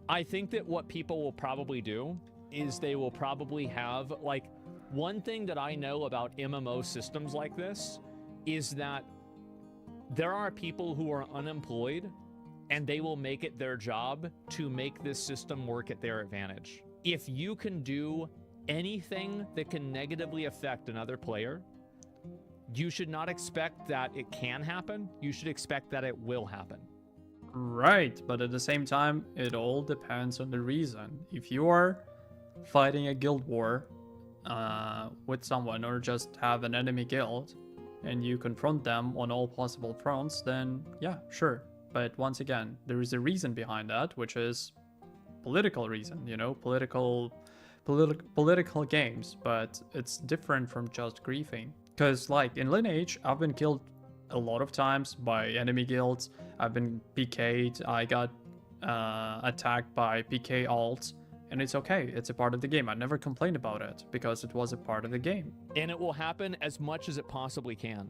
I think that what people will probably do is they will probably have, like, one thing that I know about MMO systems like this is that there are people who are unemployed and they will make it their job to make this system work at their advantage. If you can do anything that can negatively affect another player, you should not expect that it can happen. You should expect that it will happen. Right, but at the same time, it all depends on the reason. If you are fighting a guild war with someone, or just have an enemy guild, and you confront them on all possible fronts, then yeah, sure. But once again, there is a reason behind that, which is political reason, you know, political games, but it's different from just griefing. Because, like, in Lineage, I've been killed a lot of times by enemy guilds. I've been PK'd. I got attacked by PK alts. And it's okay. It's a part of the game. I never complained about it because it was a part of the game. And it will happen as much as it possibly can.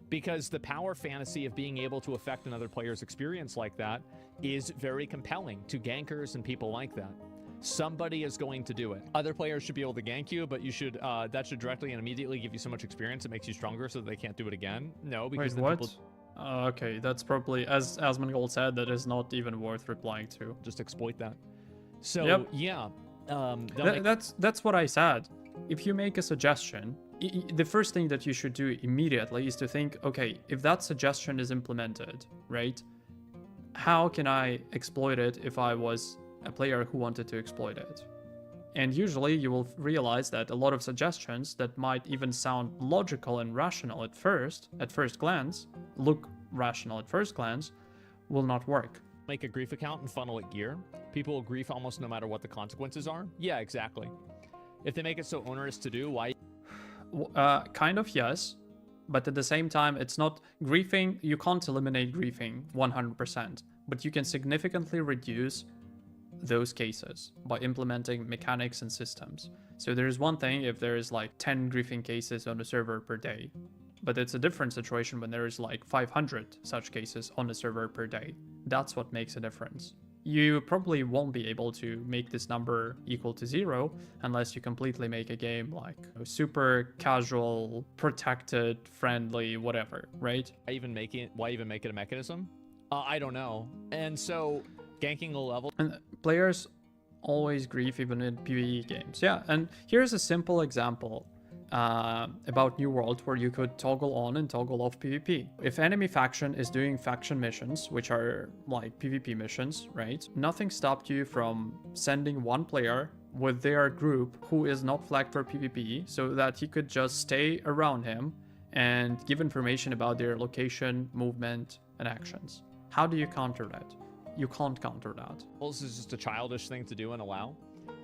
Because the power fantasy of being able to affect another player's experience like that is very compelling to gankers and people like that. Somebody is going to do it. Other players should be able to gank you, but you should that should directly and immediately give you so much experience it makes you stronger so that they can't do it again. No, because Wait, then what? people Okay, that's probably, as Asmongold said, that is not even worth replying to. just exploit that. So Yep. yeah, That's what I said. If you make a suggestion, the first thing that you should do immediately is to think, okay, if that suggestion is implemented, right? How can I exploit it if I was a player who wanted to exploit it? And usually you will realize that a lot of suggestions that might even sound logical and rational at first glance, look rational at first glance, will not work. make a grief account and funnel it gear. People will grief almost no matter what the consequences are. Yeah, exactly. If they make it so onerous to do, why? Kind of, yes. But at the same time, it's not griefing. You can't eliminate griefing 100%, but you can significantly reduce those cases by implementing mechanics and systems. So there's one thing if there is like 10 griefing cases on a server per day, but it's a different situation when there is like 500 such cases on a server per day. That's what makes a difference. You probably won't be able to make this number equal to 0 unless you completely make a game like super casual, protected, friendly, whatever, right? Why even make it a mechanism? I don't know. And so ganking a level. And players always grief even in PvE games. Yeah, and here's a simple example about New World where you could toggle on and toggle off PvP. If enemy faction is doing faction missions, which are like PvP missions, right? Nothing stopped you from sending one player with their group who is not flagged for PvP so that he could just stay around him and give information about their location, movement, and actions. How do you counter that? You can't counter that. This is just a childish thing to do and allow.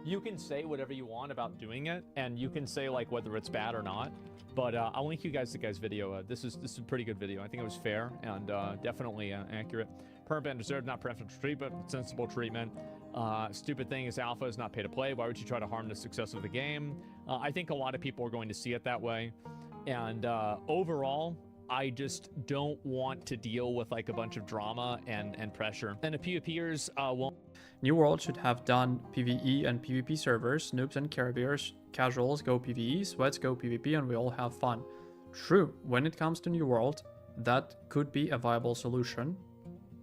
You can say whatever you want about doing it, and you can say like whether it's bad or not. But I'll link you guys the guy's video. This is a pretty good video. I think it was fair and definitely accurate. Permaban deserved not preferential treatment, but sensible treatment. Stupid thing is alpha is not pay to play. Why would you try to harm the success of the game? I think a lot of people are going to see it that way. And overall, I just don't want to deal with like a bunch of drama and pressure. And a few peers won't. New World should have done PvE and PvP servers, noobs and carriers, casuals go PvE, sweats go PvP, and we all have fun. True, when it comes to New World, that could be a viable solution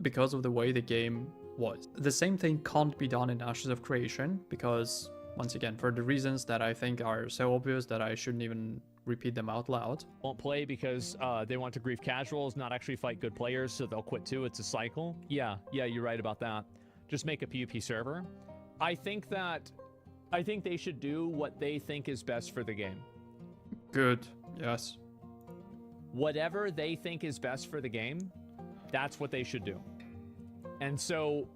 because of the way the game was. The same thing can't be done in Ashes of Creation because, once again, for the reasons that I think are so obvious that I shouldn't even repeat them out loud. Won't play because they want to grief casuals, not actually fight good players, so they'll quit too. It's a cycle. Yeah, you're right about that. Just make a PvP server. I think they should do what they think is best for the game. Good, yes. Whatever they think is best for the game, that's what they should do. And so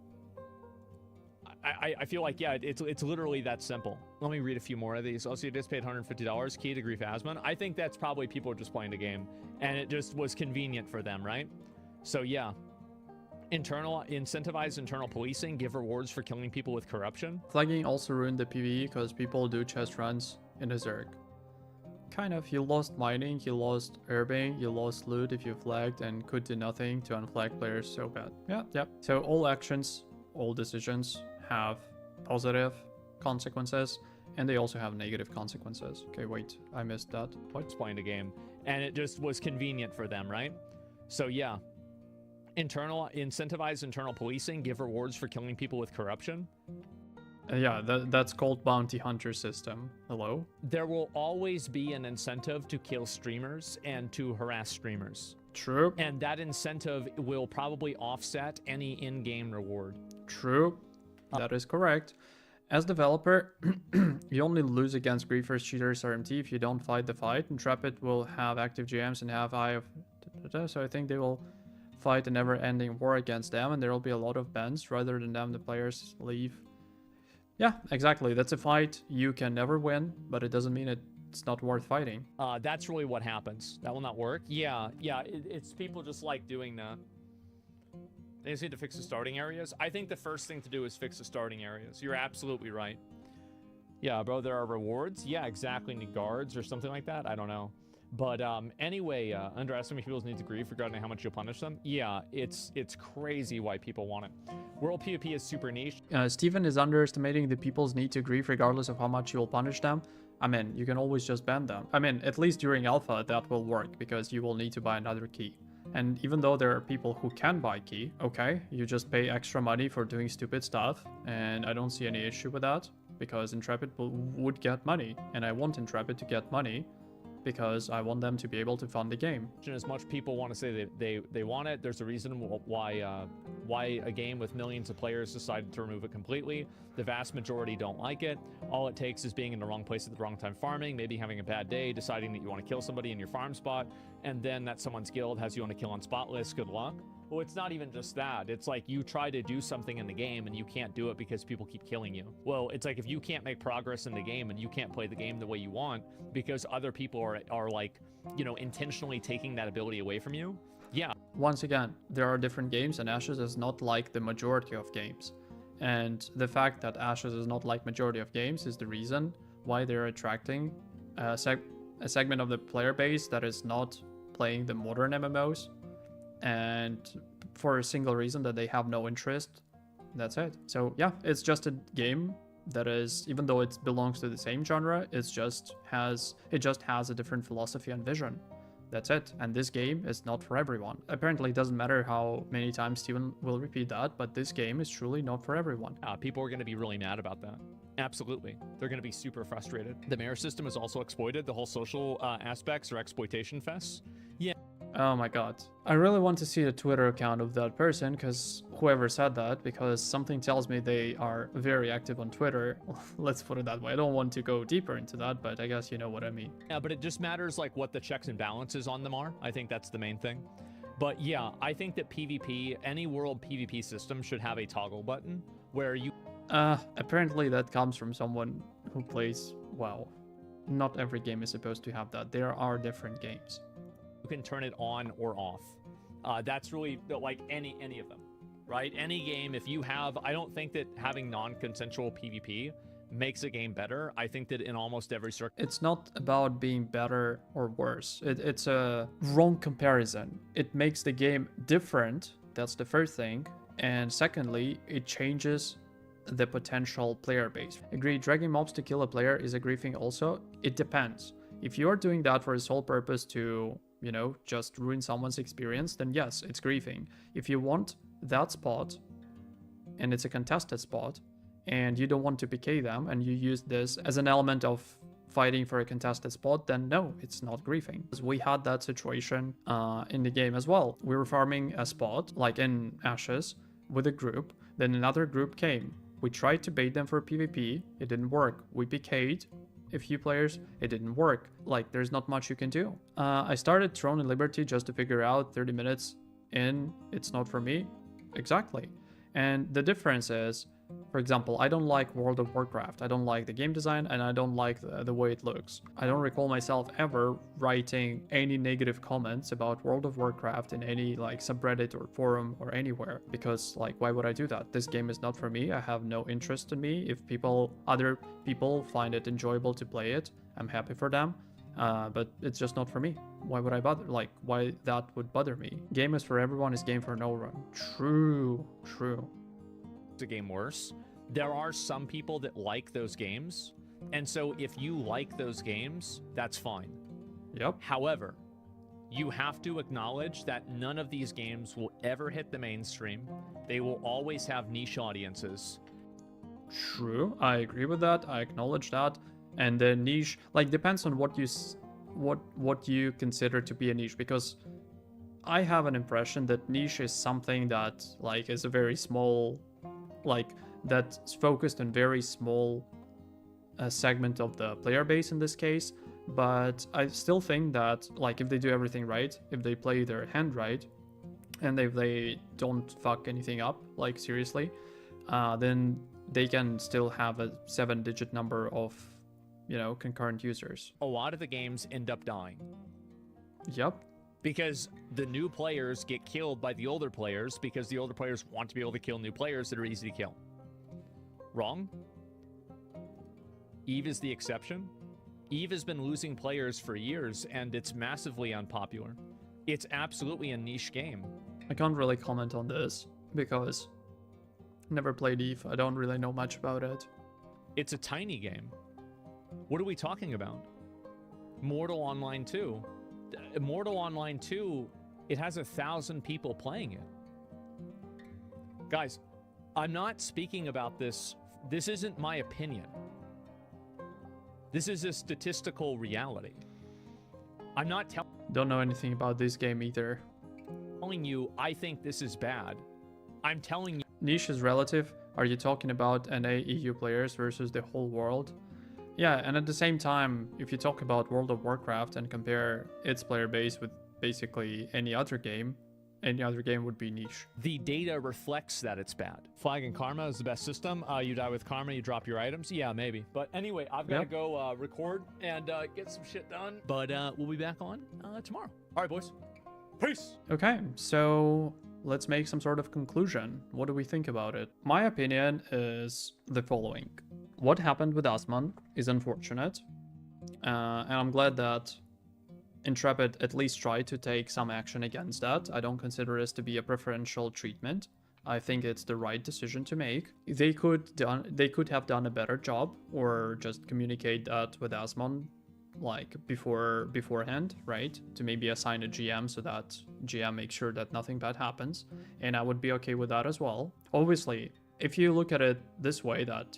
I feel like, yeah, it's literally that simple. Let me read a few more of these. Also, you just paid $150, key to grief Asmon. I think that's probably people are just playing the game and it just was convenient for them, right? So yeah. Incentivize internal policing, give rewards for killing people with corruption. Flagging also ruined the PvE because people do chest runs in a Zerg. Kind of, you lost mining, you lost herbing, you lost loot if you flagged and could do nothing to unflag players so bad. Yeah. So all actions, all decisions have positive consequences and they also have negative consequences. Okay, wait, I missed that. What? It's playing the game and it just was convenient for them, right? So yeah. Incentivize internal policing, give rewards for killing people with corruption. Yeah, that's called bounty hunter system. Hello? There will always be an incentive to kill streamers and to harass streamers. True. And that incentive will probably offset any in-game reward. True. That is correct. As developer, you only lose against griefers, cheaters, RMT if you don't fight the fight. Intrepid will have active GMs and have eye of... So I think they will fight a never-ending war against them and there will be a lot of bans. Rather than them, the players leave. Yeah, exactly. That's a fight you can never win, but it doesn't mean it it's not worth fighting. That's really what happens. That will not work. Yeah, it's people just like doing that. They just need to fix the starting areas. I think the first thing to do is fix the starting areas. You're absolutely right. Yeah, bro, there are rewards. Yeah, exactly. Need guards or something like that. I don't know. But anyway, underestimating people's needs of grief regarding how much you'll punish them. Yeah, it's crazy why people want it. World PvP is super niche. Steven is underestimating the people's need to grieve regardless of how much you will punish them. I mean, you can always just ban them. I mean, at least during alpha, that will work because you will need to buy another key. And even though there are people who can buy key, okay, you just pay extra money for doing stupid stuff. And I don't see any issue with that because Intrepid would get money. And I want Intrepid to get money because I want them to be able to fund the game. As much people want to say they want it, there's a reason why a game with millions of players decided to remove it completely. The vast majority don't like it. All it takes is being in the wrong place at the wrong time farming, maybe having a bad day, deciding that you want to kill somebody in your farm spot, and then that someone's guild has you on a kill on spot list. Good luck. Well, it's not even just that. It's like you try to do something in the game and you can't do it because people keep killing you. Well, it's like if you can't make progress in the game and you can't play the game the way you want because other people are like, you know, intentionally taking that ability away from you. Yeah. Once again, there are different games and Ashes is not like the majority of games. And the fact that Ashes is not like majority of games is the reason why they're attracting a segment of the player base that is not playing the modern MMOs. And for a single reason that they have no interest. That's it. So yeah, it's just a game that is, even though it belongs to the same genre, it just has a different philosophy and vision. That's it. And this game is not for everyone. Apparently it doesn't matter how many times Steven will repeat that, but this game is truly not for everyone. People are going to be really mad about that. Absolutely. They're going to be super frustrated. The mayor system is also exploited. The whole social aspects are exploitation fests. Yeah. Oh my god. I really want to see the Twitter account of that person, because whoever said that, because something tells me they are very active on Twitter. Let's put it that way. I don't want to go deeper into that, but I guess you know what I mean. Yeah, but it just matters like what the checks and balances on them are. I think that's the main thing. But yeah, I think that PvP, any world PvP system should have a toggle button where you... Apparently that comes from someone who plays WoW. Not every game is supposed to have that. There are different games. You can turn it on or off. That's really like any of them, right? Any game, if you have, I don't think that having non-consensual PvP makes a game better. I think that in almost every circuit, it's not about being better or worse. It's a wrong comparison. It makes the game different. That's the first thing. And secondly, it changes the potential player base. Agree, dragging mobs to kill a player is a griefing also. It depends. If you're doing that for the sole purpose to, you know, just ruin someone's experience, then yes, it's griefing. If you want that spot, and it's a contested spot, and you don't want to PK them, and you use this as an element of fighting for a contested spot, then no, it's not griefing. We had that situation in the game as well. We were farming a spot, like in Ashes, with a group, then another group came. We tried to bait them for PvP, it didn't work. We PK'd a few players, it didn't work. Like, there's not much you can do. I started Throne and Liberty just to figure out 30 minutes in, it's not for me. Exactly. And the difference is, for example, I don't like World of Warcraft. I don't like the game design, and I don't like the way it looks. I don't recall myself ever writing any negative comments about World of Warcraft in any like subreddit or forum or anywhere, because like, why would I do that? This game is not for me. I have no interest in me. If other people find it enjoyable to play it, I'm happy for them. But it's just not for me. Why would I bother? Like, why that would bother me? Game is for everyone, is game for no one. True. A game worse. There are some people that like those games, and so if you like those games, that's fine. Yep. However, you have to acknowledge that none of these games will ever hit the mainstream. They will always have niche audiences. True, I agree with that. I acknowledge that. And the niche, like, depends on what you consider to be a niche, because I have an impression that niche is something that like is a very small, like, that's focused on very small segment of the player base in this case. But I still think that, like, if they do everything right, if they play their hand right, and if they don't fuck anything up, like seriously, then they can still have a 7-digit number of concurrent users. A lot of the games end up dying Yep. because the new players get killed by the older players because the older players want to be able to kill new players that are easy to kill. Wrong? EVE is the exception. EVE has been losing players for years, and it's massively unpopular. It's absolutely a niche game. I can't really comment on this because I never played EVE. I don't really know much about it. It's a tiny game. What are we talking about? Mortal Online 2. Mortal Online 2, it has 1,000 people playing it. Guys, I'm not speaking about this. This isn't my opinion. This is a statistical reality. I'm not Don't know anything about this game either. telling you I think this is bad. I'm telling you Niche is relative. Are you talking about NA EU players versus the whole world? Yeah, and at the same time, if you talk about World of Warcraft and compare its player base with basically any other game would be niche. the data reflects that it's bad. Flag and Karma is the best system. You die with Karma, you drop your items. Yeah, maybe. But anyway, I've got to Yep. go record and get some shit done. But we'll be back on tomorrow. All right, boys. Peace. Okay, so let's make some sort of conclusion. What do we think about it? My opinion is the following. What happened with Asmon is unfortunate, and I'm glad that Intrepid at least tried to take some action against that. I don't consider this to be a preferential treatment. I think it's the right decision to make. They could have done a better job or just communicate that with Asmon like beforehand, right? To maybe assign a GM so that GM makes sure that nothing bad happens. And I would be okay with that as well. Obviously, if you look at it this way, that,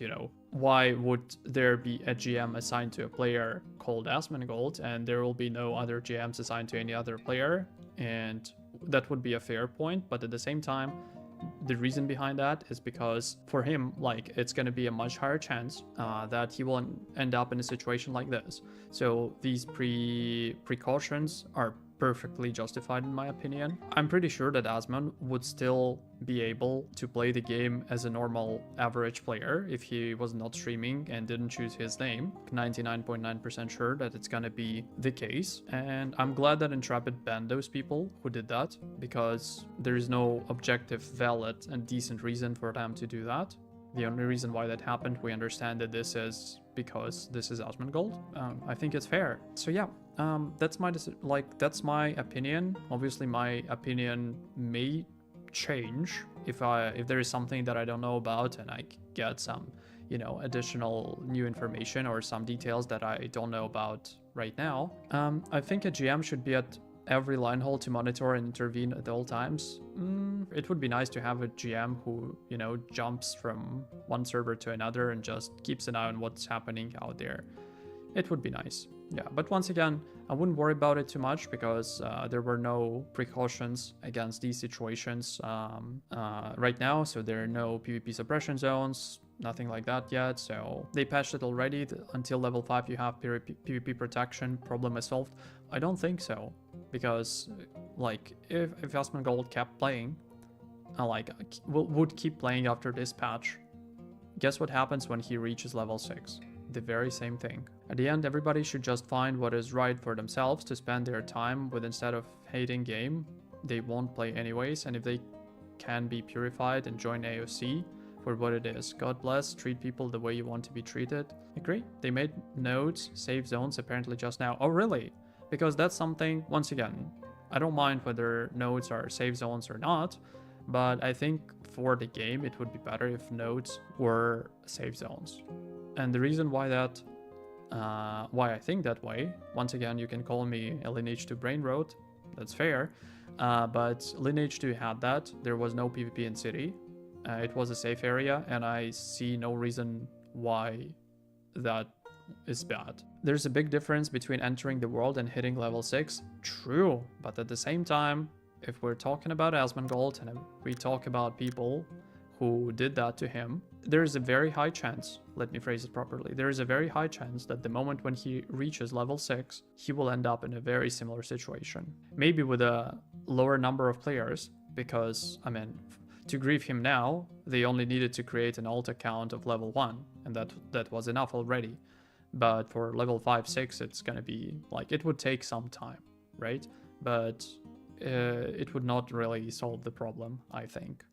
why would there be a GM assigned to a player called Asmongold and there will be no other GMs assigned to any other player? And that would be a fair point, but at the same time, the reason behind that is because for him, it's going to be a much higher chance that he will end up in a situation like this. So these precautions are perfectly justified in my opinion. I'm pretty sure that Asmon would still be able to play the game as a normal average player if he was not streaming and didn't choose his name. 99.9% sure that it's gonna be the case, and I'm glad that Intrepid banned those people who did that, because there is no objective, valid and decent reason for them to do that. The only reason why that happened, we understand that this is because this is Asmongold. I think it's fair. So yeah, that's my opinion. Obviously, my opinion may change if there is something that I don't know about and I get some, additional new information or some details that I don't know about right now. I think a GM should be at every line hole to monitor and intervene at all times. It would be nice to have a GM who, jumps from one server to another and just keeps an eye on what's happening out there. It would be nice. Yeah, but once again, I wouldn't worry about it too much because there were no precautions against these situations right now. So there are no PvP suppression zones, nothing like that yet. So they patched it already. Until level 5 you have PvP protection, problem is solved. I don't think so, because if Asmongold kept playing, would keep playing after this patch, guess what happens when he reaches level 6? The very same thing. At the end, everybody should just find what is right for themselves to spend their time with. Instead of hating game, they won't play anyways, and if they can be purified and join AOC for what it is. God bless, treat people the way you want to be treated. Agree. They made nodes, save zones apparently just now. Oh really? Because that's something, once again, I don't mind whether nodes are safe zones or not, but I think for the game it would be better if nodes were safe zones. And the reason why I think that way, once again, you can call me a Lineage 2 brain rot, that's fair, but Lineage 2 had that. There was no PvP in city. It was a safe area, and I see no reason why that is bad. There's a big difference between entering the world and hitting level 6. True, but at the same time, if we're talking about Asmongold and we talk about people who did that to him, there is a very high chance, let me phrase it properly, there is a very high chance that the moment when he reaches level 6, he will end up in a very similar situation. Maybe with a lower number of players, because, to grieve him now, they only needed to create an alt account of level 1, and that was enough already. But for level 5, 6, it's gonna be like, it would take some time, right? But it would not really solve the problem, I think.